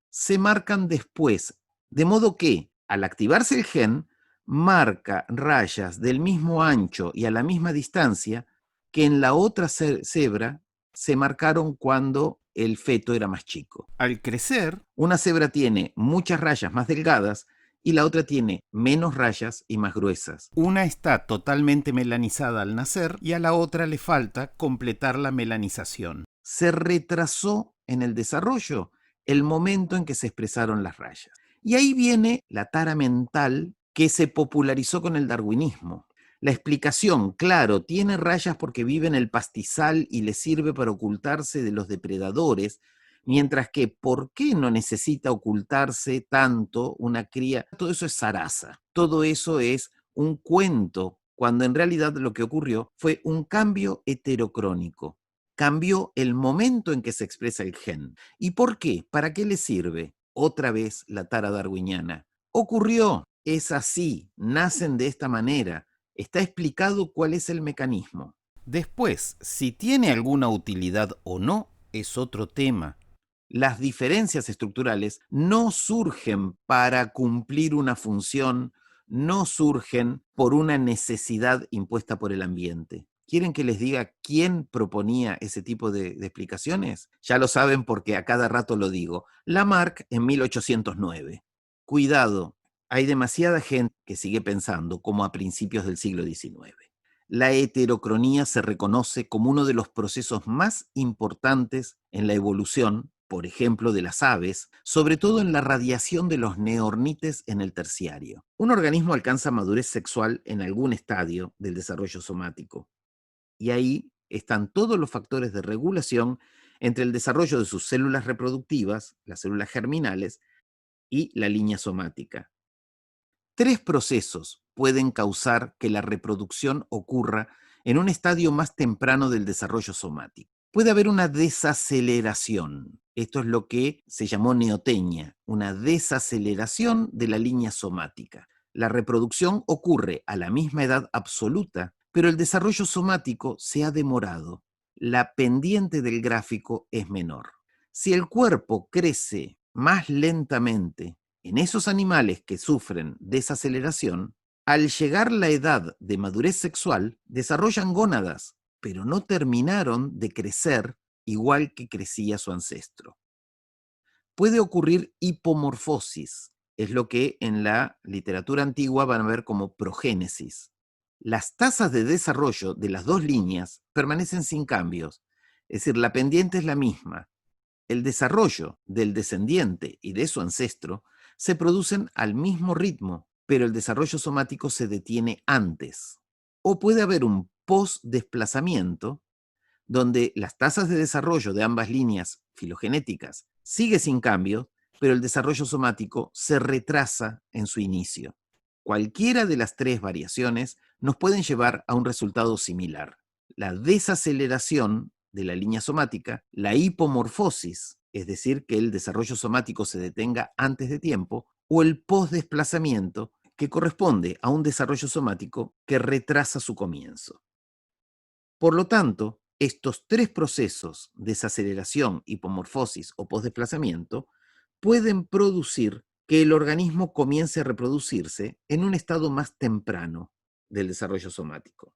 se marcan después, de modo que al activarse el gen, marca rayas del mismo ancho y a la misma distancia que en la otra cebra se marcaron cuando el feto era más chico. Al crecer, una cebra tiene muchas rayas más delgadas y la otra tiene menos rayas y más gruesas. Una está totalmente melanizada al nacer y a la otra le falta completar la melanización. Se retrasó en el desarrollo el momento en que se expresaron las rayas. Y ahí viene la tara mental que se popularizó con el darwinismo. La explicación, claro, tiene rayas porque vive en el pastizal y le sirve para ocultarse de los depredadores, mientras que ¿por qué no necesita ocultarse tanto una cría? Todo eso es zaraza, todo eso es un cuento, cuando en realidad lo que ocurrió fue un cambio heterocrónico. Cambió el momento en que se expresa el gen. ¿Y por qué? ¿Para qué le sirve? Otra vez la tara darwiniana. Ocurrió, es así, nacen de esta manera. Está explicado cuál es el mecanismo. Después, si tiene alguna utilidad o no, es otro tema. Las diferencias estructurales no surgen para cumplir una función, no surgen por una necesidad impuesta por el ambiente. ¿Quieren que les diga quién proponía ese tipo de explicaciones? Ya lo saben porque a cada rato lo digo. Lamarck en 1809. Cuidado, hay demasiada gente que sigue pensando como a principios del siglo XIX. La heterocronía se reconoce como uno de los procesos más importantes en la evolución, por ejemplo, de las aves, sobre todo en la radiación de los neornites en el terciario. Un organismo alcanza madurez sexual en algún estadio del desarrollo somático, y ahí están todos los factores de regulación entre el desarrollo de sus células reproductivas, las células germinales, y la línea somática. Tres procesos pueden causar que la reproducción ocurra en un estadio más temprano del desarrollo somático. Puede haber una desaceleración. Esto es lo que se llamó neotenia, una desaceleración de la línea somática. La reproducción ocurre a la misma edad absoluta, pero el desarrollo somático se ha demorado. La pendiente del gráfico es menor. Si el cuerpo crece más lentamente en esos animales que sufren desaceleración, al llegar la edad de madurez sexual, desarrollan gónadas, pero no terminaron de crecer igual que crecía su ancestro. Puede ocurrir hipomorfosis, es lo que en la literatura antigua van a ver como progénesis. Las tasas de desarrollo de las dos líneas permanecen sin cambios, es decir, la pendiente es la misma. El desarrollo del descendiente y de su ancestro se producen al mismo ritmo, pero el desarrollo somático se detiene antes. o puede haber un post-desplazamiento donde las tasas de desarrollo de ambas líneas filogenéticas sigue sin cambio, pero el desarrollo somático se retrasa en su inicio. Cualquiera de las tres variaciones nos pueden llevar a un resultado similar: la desaceleración de la línea somática, la hipomorfosis, es decir, que el desarrollo somático se detenga antes de tiempo, o el postdesplazamiento, que corresponde a un desarrollo somático que retrasa su comienzo. Por lo tanto, estos tres procesos, desaceleración, hipomorfosis o postdesplazamiento, pueden producir que el organismo comience a reproducirse en un estado más temprano del desarrollo somático.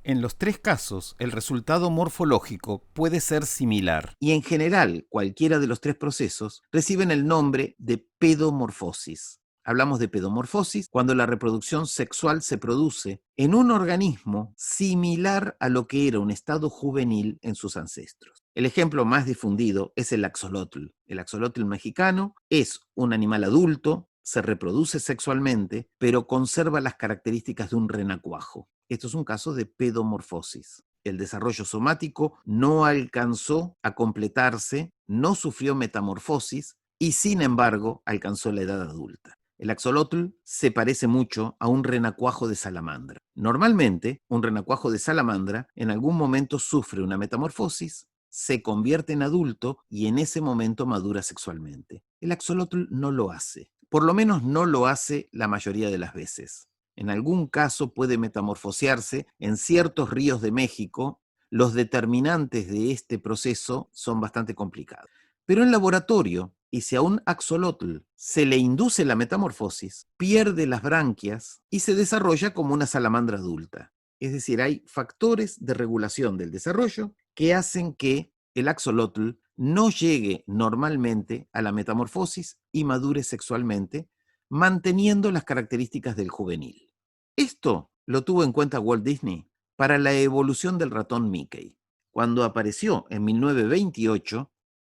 En los tres casos, el resultado morfológico puede ser similar.
Y en general, cualquiera de los tres procesos reciben el nombre de pedomorfosis. Hablamos de pedomorfosis cuando la reproducción sexual se produce en un organismo similar a lo que era un estado juvenil en sus ancestros. El ejemplo más difundido es el axolotl. El axolotl mexicano es un animal adulto, se reproduce sexualmente, pero conserva las características de un renacuajo. Esto es un caso de pedomorfosis. El desarrollo somático no alcanzó a completarse, no sufrió metamorfosis y sin embargo alcanzó la edad adulta. El axolotl se parece mucho a un renacuajo de salamandra. Normalmente, un renacuajo de salamandra en algún momento sufre una metamorfosis, se convierte en adulto y en ese momento madura sexualmente. El axolotl no lo hace. Por lo menos no lo hace la mayoría de las veces. En algún caso puede metamorfosearse en ciertos ríos de México. Los determinantes de este proceso son bastante complicados. Pero en laboratorio, y si a un axolotl se le induce la metamorfosis, pierde las branquias y se desarrolla como una salamandra adulta. Es decir, hay factores de regulación del desarrollo que hacen que el axolotl no llegue normalmente a la metamorfosis y madure sexualmente, manteniendo las características del juvenil. Esto lo tuvo en cuenta Walt Disney para la evolución del ratón Mickey. Cuando apareció en 1928,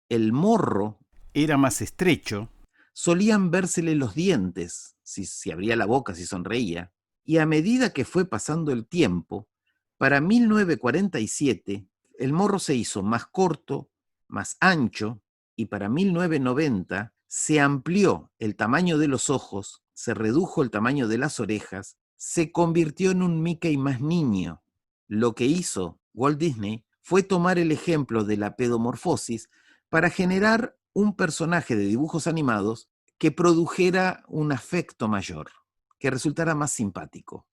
el morro
Era más estrecho.
solían vérsele los dientes, si abría la boca, si sonreía, y a medida que fue pasando el tiempo, para 1947 el morro se hizo más corto, más ancho, y para 1990 se amplió el tamaño de los ojos, se redujo el tamaño de las orejas, se convirtió en un Mickey más niño. Lo que hizo Walt Disney fue tomar el ejemplo de la pedomorfosis para generar un personaje de dibujos animados que produjera un afecto mayor, que resultara más simpático.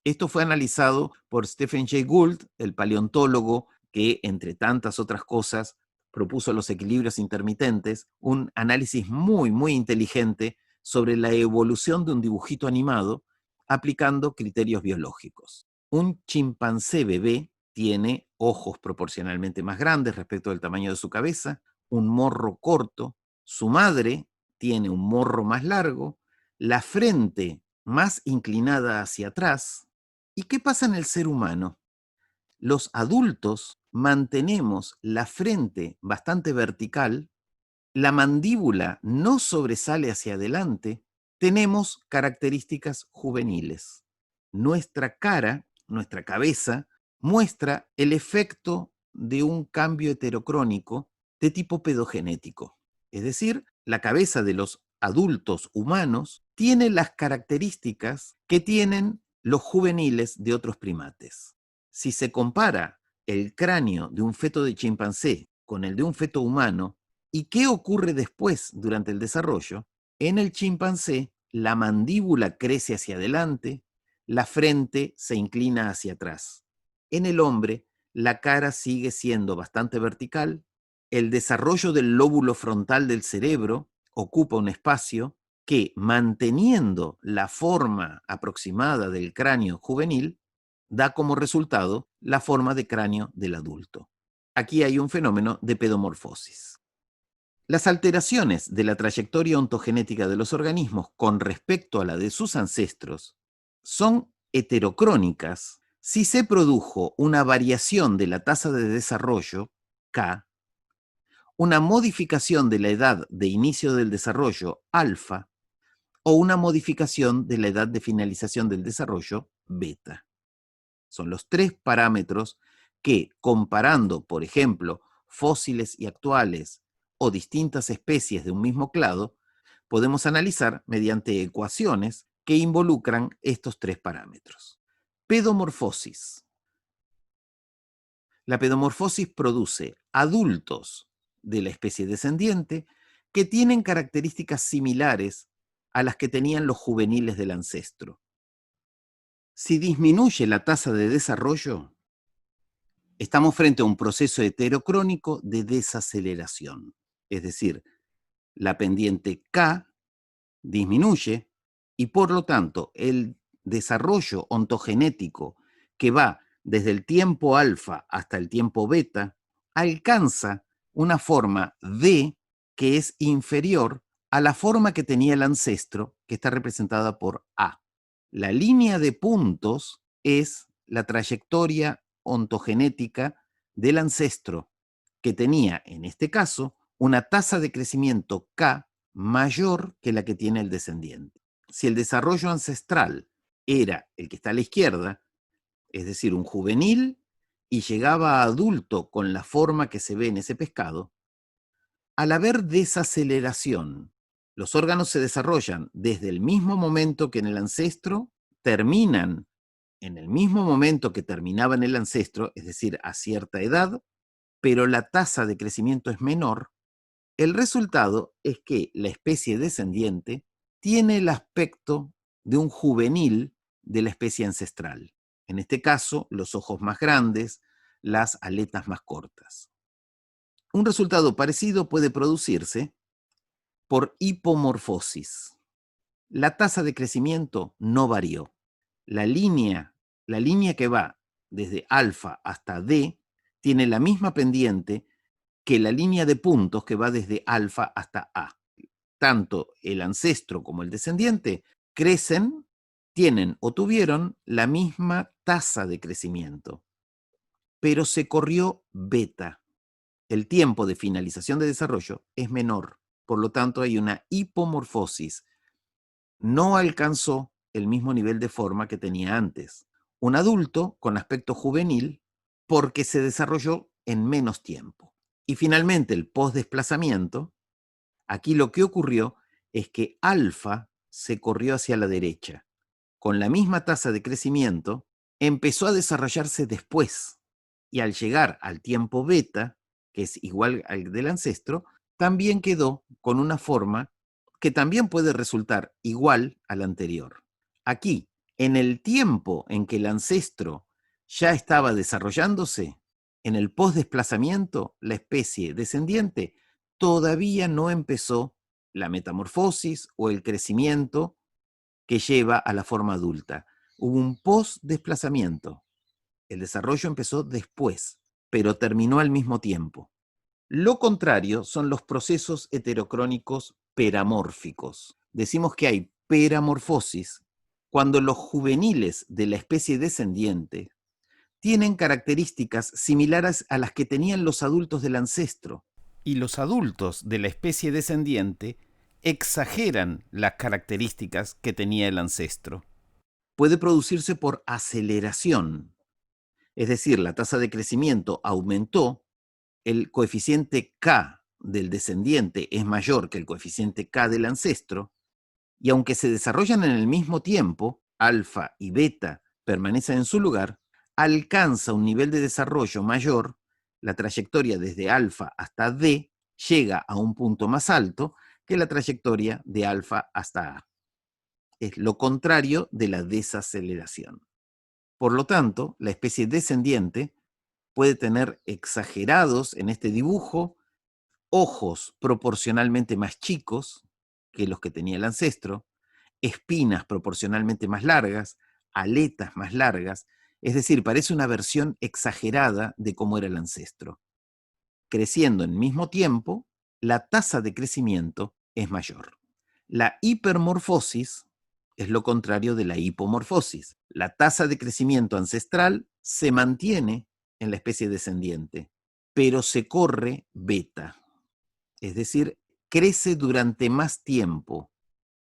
Esto fue analizado por Stephen Jay Gould, el paleontólogo que, entre tantas otras cosas, propuso los equilibrios intermitentes, un análisis muy, muy inteligente sobre la evolución de un dibujito animado aplicando criterios biológicos. Un chimpancé bebé tiene ojos proporcionalmente más grandes respecto del tamaño de su cabeza, un morro corto, su madre tiene un morro más largo, la frente más inclinada hacia atrás. ¿Y qué pasa en el ser humano? Los adultos mantenemos la frente bastante vertical, la mandíbula no sobresale hacia adelante, tenemos características juveniles. Nuestra cara, nuestra cabeza, muestra el efecto de un cambio heterocrónico de tipo pedogenético. Es decir, la cabeza de los adultos humanos tiene las características que tienen los juveniles de otros primates. Si se compara el cráneo de un feto de chimpancé con el de un feto humano, ¿y qué ocurre después durante el desarrollo? En el chimpancé, la mandíbula crece hacia adelante, la frente se inclina hacia atrás. En el hombre, la cara sigue siendo bastante vertical, el desarrollo del lóbulo frontal del cerebro ocupa un espacio que, manteniendo la forma aproximada del cráneo juvenil, da como resultado la forma de cráneo del adulto. Aquí hay un fenómeno de pedomorfosis. Las alteraciones de la trayectoria ontogenética de los organismos con respecto a la de sus ancestros son heterocrónicas si se produjo una variación de la tasa de desarrollo, K, una modificación de la edad de inicio del desarrollo, alfa, o una modificación de la edad de finalización del desarrollo, beta. Son los tres parámetros que, comparando, por ejemplo, fósiles y actuales o distintas especies de un mismo clado, podemos analizar mediante ecuaciones que involucran estos tres parámetros. Pedomorfosis. La pedomorfosis produce adultos de la especie descendiente que tienen características similares a las que tenían los juveniles del ancestro. Si disminuye la tasa de desarrollo, estamos frente a un proceso heterocrónico de desaceleración. Es decir, la pendiente K disminuye y por lo tanto el desarrollo ontogenético que va desde el tiempo alfa hasta el tiempo beta alcanza una forma D que es inferior a la forma que tenía el ancestro, que está representada por A. La línea de puntos es la trayectoria ontogenética del ancestro, que tenía, en este caso, una tasa de crecimiento K mayor que la que tiene el descendiente. Si el desarrollo ancestral era el que está a la izquierda, es decir, un juvenil, y llegaba a adulto con la forma que se ve en ese pescado, al haber desaceleración, los órganos se desarrollan desde el mismo momento que en el ancestro, terminan en el mismo momento que terminaba en el ancestro, es decir, a cierta edad, pero la tasa de crecimiento es menor. El resultado es que la especie descendiente tiene el aspecto de un juvenil de la especie ancestral. En este caso, los ojos más grandes, las aletas más cortas. Un resultado parecido puede producirse por hipomorfosis. La tasa de crecimiento no varió. La línea que va desde alfa hasta D tiene la misma pendiente que la línea de puntos que va desde alfa hasta A. Tanto el ancestro como el descendiente crecen, tienen o tuvieron la misma tasa de crecimiento, pero se corrió beta. El tiempo de finalización de desarrollo es menor, por lo tanto hay una hipomorfosis. No alcanzó el mismo nivel de forma que tenía antes. Un adulto con aspecto juvenil porque se desarrolló en menos tiempo. Y finalmente el postdesplazamiento. Aquí lo que ocurrió es que alfa se corrió hacia la derecha. Con la misma tasa de crecimiento, empezó a desarrollarse después. Y al llegar al tiempo beta, que es igual al del ancestro, también quedó con una forma que también puede resultar igual al anterior. Aquí, en el tiempo en que el ancestro ya estaba desarrollándose, en el postdesplazamiento, la especie descendiente todavía no empezó la metamorfosis o el crecimiento que lleva a la forma adulta. Hubo un postdesplazamiento. El desarrollo empezó después, pero terminó al mismo tiempo. Lo contrario son los procesos heterocrónicos peramórficos. Decimos que hay peramorfosis cuando los juveniles de la especie descendiente tienen características similares a las que tenían los adultos del ancestro.
Y los adultos de la especie descendiente exageran las características que tenía el ancestro.
Puede producirse por aceleración, es decir, la tasa de crecimiento aumentó, el coeficiente K del descendiente es mayor que el coeficiente K del ancestro, y aunque se desarrollan en el mismo tiempo, alfa y beta permanecen en su lugar, alcanza un nivel de desarrollo mayor, la trayectoria desde alfa hasta D llega a un punto más alto que la trayectoria de alfa hasta A. Es lo contrario de la desaceleración. Por lo tanto, la especie descendiente puede tener exagerados en este dibujo ojos proporcionalmente más chicos que los que tenía el ancestro, espinas proporcionalmente más largas, aletas más largas, es decir, parece una versión exagerada de cómo era el ancestro. Creciendo en mismo tiempo, la tasa de crecimiento es mayor. La hipermorfosis es lo contrario de la hipomorfosis. La tasa de crecimiento ancestral se mantiene en la especie descendiente, pero se corre beta. Es decir, crece durante más tiempo.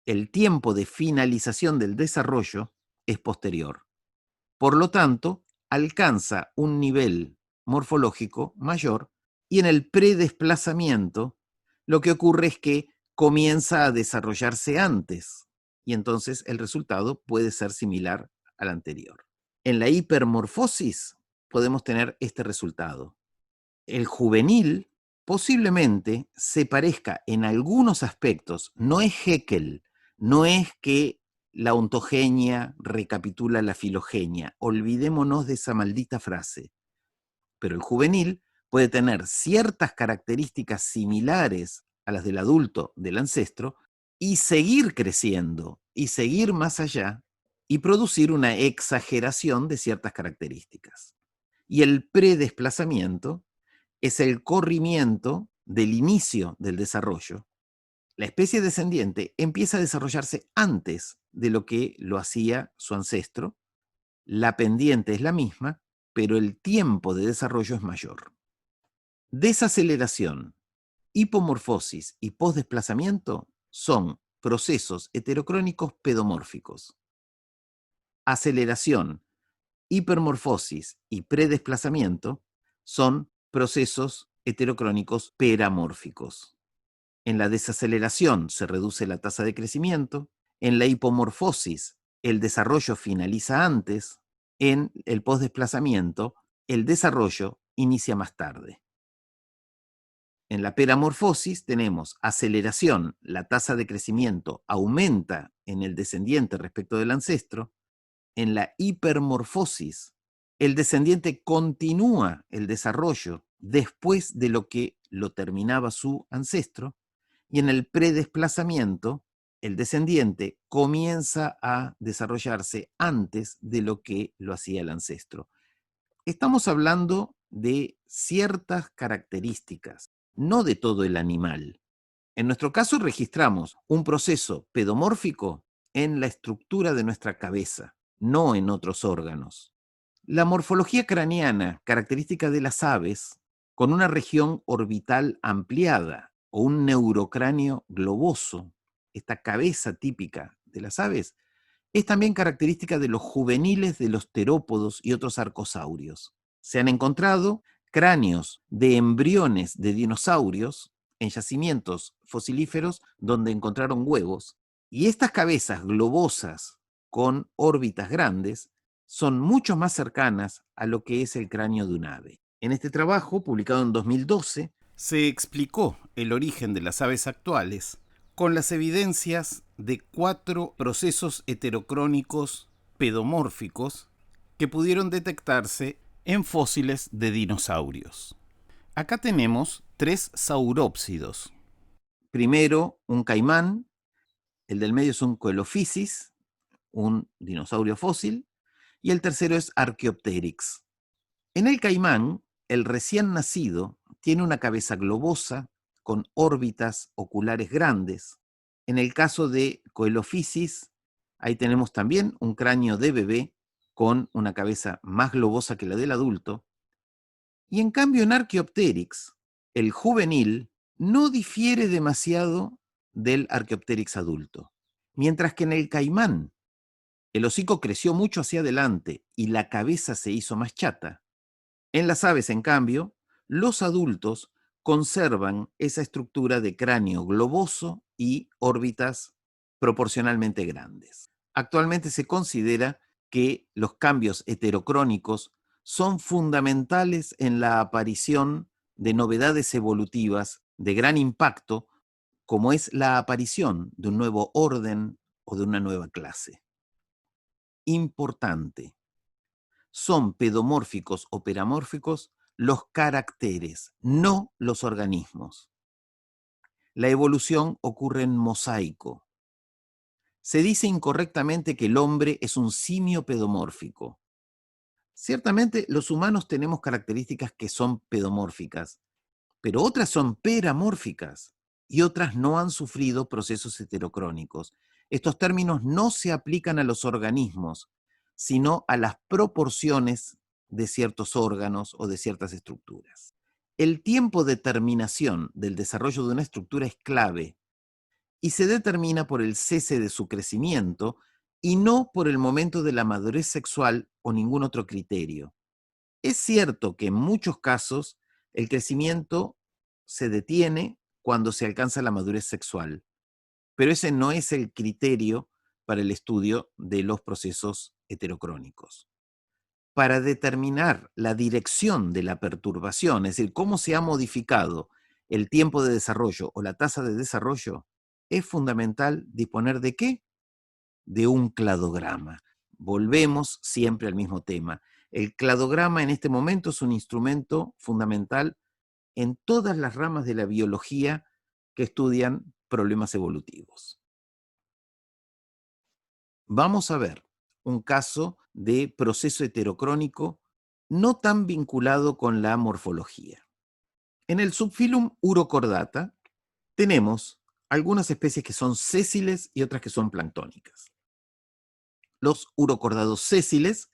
El tiempo de finalización del desarrollo es posterior. Por lo tanto, alcanza un nivel morfológico mayor y en el predesplazamiento lo que ocurre es que comienza a desarrollarse antes y entonces el resultado puede ser similar al anterior. En la hipermorfosis podemos tener este resultado. El juvenil posiblemente se parezca en algunos aspectos, no es Haeckel, no es que la ontogenia recapitula la filogenia, olvidémonos de esa maldita frase, pero el juvenil puede tener ciertas características similares a las del adulto, del ancestro, y seguir creciendo, y seguir más allá, y producir una exageración de ciertas características. Y el predesplazamiento es el corrimiento del inicio del desarrollo. La especie descendiente empieza a desarrollarse antes de lo que lo hacía su ancestro. La pendiente es la misma, pero el tiempo de desarrollo es mayor. Desaceleración, hipomorfosis y postdesplazamiento son procesos heterocrónicos pedomórficos. Aceleración, hipermorfosis y predesplazamiento son procesos heterocrónicos peramórficos. En la desaceleración se reduce la tasa de crecimiento, en la hipomorfosis el desarrollo finaliza antes, en el postdesplazamiento el desarrollo inicia más tarde. En la peramorfosis tenemos aceleración, la tasa de crecimiento aumenta en el descendiente respecto del ancestro. En la hipermorfosis, el descendiente continúa el desarrollo después de lo que lo terminaba su ancestro, y en el predesplazamiento, el descendiente comienza a desarrollarse antes de lo que lo hacía el ancestro. Estamos hablando de ciertas características, no de todo el animal. En nuestro caso registramos un proceso pedomórfico en la estructura de nuestra cabeza, no en otros órganos. La morfología craneana, característica de las aves, con una región orbital ampliada o un neurocráneo globoso, esta cabeza típica de las aves, es también característica de los juveniles de los terópodos y otros arcosaurios. Se han encontrado cráneos de embriones de dinosaurios en yacimientos fosilíferos donde encontraron huevos, y estas cabezas globosas con órbitas grandes son mucho más cercanas a lo que es el cráneo de un ave. En este trabajo, publicado en 2012,
se explicó el origen de las aves actuales con las evidencias de 4 procesos heterocrónicos pedomórficos que pudieron detectarse en fósiles de dinosaurios. Acá tenemos 3 saurópsidos.
primero un caimán, el del medio es un Coelophysis, un dinosaurio fósil, y el tercero es Archaeopteryx. En el caimán, el recién nacido tiene una cabeza globosa con órbitas oculares grandes. En el caso de Coelophysis, ahí tenemos también un cráneo de bebé con una cabeza más globosa que la del adulto. Y en cambio en Archaeopteryx, el juvenil no difiere demasiado del Archaeopteryx adulto. Mientras que en el caimán, el hocico creció mucho hacia adelante y la cabeza se hizo más chata. En las aves, en cambio, los adultos conservan esa estructura de cráneo globoso y órbitas proporcionalmente grandes. Actualmente se considera que los cambios heterocrónicos son fundamentales en la aparición de novedades evolutivas de gran impacto, como es la aparición de un nuevo orden o de una nueva clase. Importante. Son pedomórficos o peramórficos los caracteres, no los organismos. La evolución ocurre en mosaico. Se dice incorrectamente que el hombre es un simio pedomórfico. Ciertamente los humanos tenemos características que son pedomórficas, pero otras son peramórficas y otras no han sufrido procesos heterocrónicos. Estos términos no se aplican a los organismos, sino a las proporciones de ciertos órganos o de ciertas estructuras. El tiempo de terminación del desarrollo de una estructura es clave y se determina por el cese de su crecimiento y no por el momento de la madurez sexual o ningún otro criterio. Es cierto que en muchos casos el crecimiento se detiene cuando se alcanza la madurez sexual, pero ese no es el criterio para el estudio de los procesos heterocrónicos. Para determinar la dirección de la perturbación, es decir, cómo se ha modificado el tiempo de desarrollo o la tasa de desarrollo, es fundamental disponer de ¿qué? De un cladograma. Volvemos siempre al mismo tema. El cladograma en este momento es un instrumento fundamental en todas las ramas de la biología que estudian problemas evolutivos. Vamos a ver un caso de proceso heterocrónico no tan vinculado con la morfología. En el subfilum Urocordata tenemos algunas especies que son sésiles y otras que son planctónicas. Los urocordados sésiles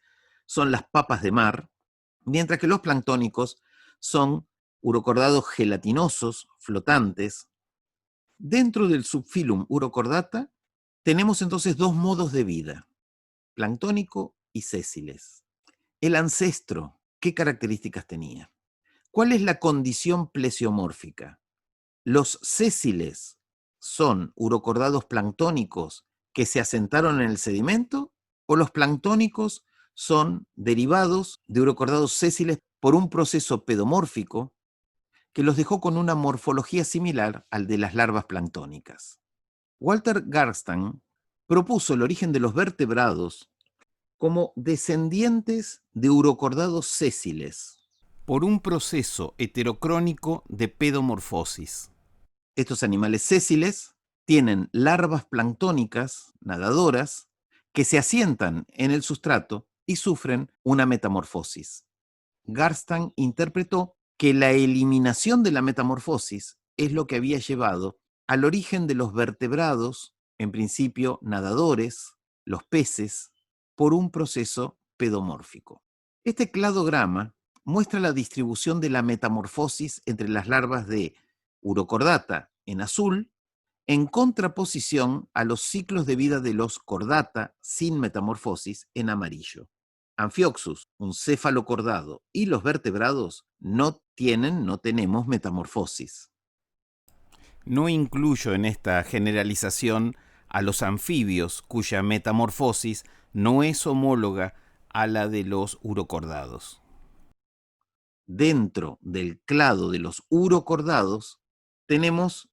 son las papas de mar, mientras que los planctónicos son urocordados gelatinosos, flotantes. Dentro del subfilum Urocordata tenemos entonces dos modos de vida, planctónico y sésiles. El ancestro, ¿qué características tenía? ¿Cuál es la condición plesiomórfica? Los sésiles son urocordados planctónicos que se asentaron en el sedimento o los planctónicos son derivados de urocordados sésiles por un proceso pedomórfico que los dejó con una morfología similar al de las larvas planctónicas. Walter Garstang propuso el origen de los vertebrados como descendientes de urocordados sésiles,
por un proceso heterocrónico de pedomorfosis.
Estos animales sésiles tienen larvas planctónicas, nadadoras, que se asientan en el sustrato y sufren una metamorfosis. Garstang interpretó que la eliminación de la metamorfosis es lo que había llevado al origen de los vertebrados, en principio nadadores, los peces, por un proceso pedomórfico. Este cladograma muestra la distribución de la metamorfosis entre las larvas de Urocordata en azul, en contraposición a los ciclos de vida de los cordata sin metamorfosis en amarillo. Amphioxus, un cefalocordado, y los vertebrados no tenemos metamorfosis.
No incluyo en esta generalización a los anfibios, cuya metamorfosis no es homóloga a la de los urocordados.
Dentro del clado de los urocordados tenemos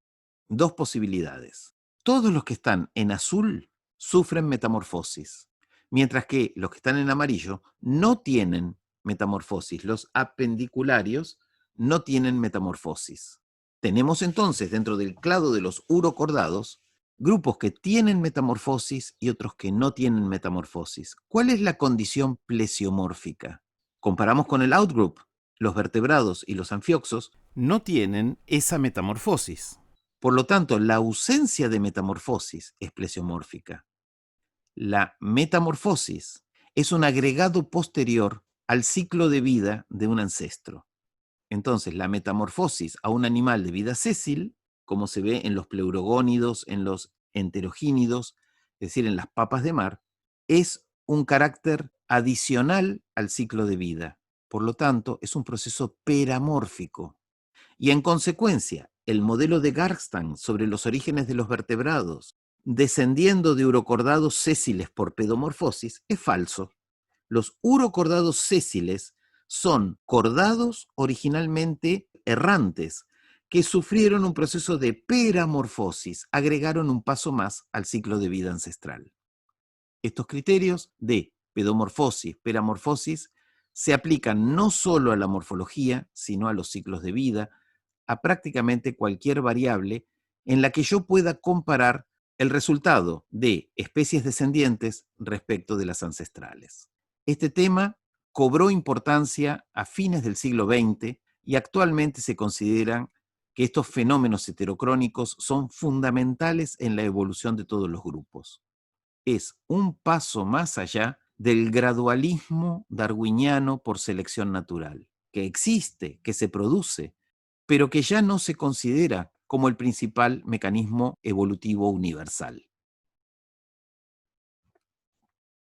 dos posibilidades. Todos los que están en azul sufren metamorfosis, mientras que los que están en amarillo no tienen metamorfosis. Los apendicularios no tienen metamorfosis. Tenemos entonces dentro del clado de los urocordados grupos que tienen metamorfosis y otros que no tienen metamorfosis. ¿Cuál es la condición plesiomórfica? Comparamos con el outgroup. Los vertebrados y los anfioxos
no tienen esa metamorfosis.
Por lo tanto, la ausencia de metamorfosis es plesiomórfica. La metamorfosis es un agregado posterior al ciclo de vida de un ancestro. Entonces, la metamorfosis a un animal de vida sésil, como se ve en los pleurogónidos, en los enterogínidos, es decir, en las papas de mar, es un carácter adicional al ciclo de vida. Por lo tanto, es un proceso peramórfico. Y en consecuencia, el modelo de Garstang sobre los orígenes de los vertebrados, descendiendo de urocordados sésiles por pedomorfosis, es falso. Los urocordados sésiles son cordados originalmente errantes, que sufrieron un proceso de peramorfosis, agregaron un paso más al ciclo de vida ancestral. Estos criterios de pedomorfosis, peramorfosis, se aplican no solo a la morfología, sino a los ciclos de vida, a prácticamente cualquier variable en la que yo pueda comparar el resultado de especies descendientes respecto de las ancestrales. Este tema cobró importancia a fines del siglo XX y actualmente se consideran que estos fenómenos heterocrónicos son fundamentales en la evolución de todos los grupos. Es un paso más allá del gradualismo darwiniano por selección natural, que existe, que se produce, pero que ya no se considera como el principal mecanismo evolutivo universal.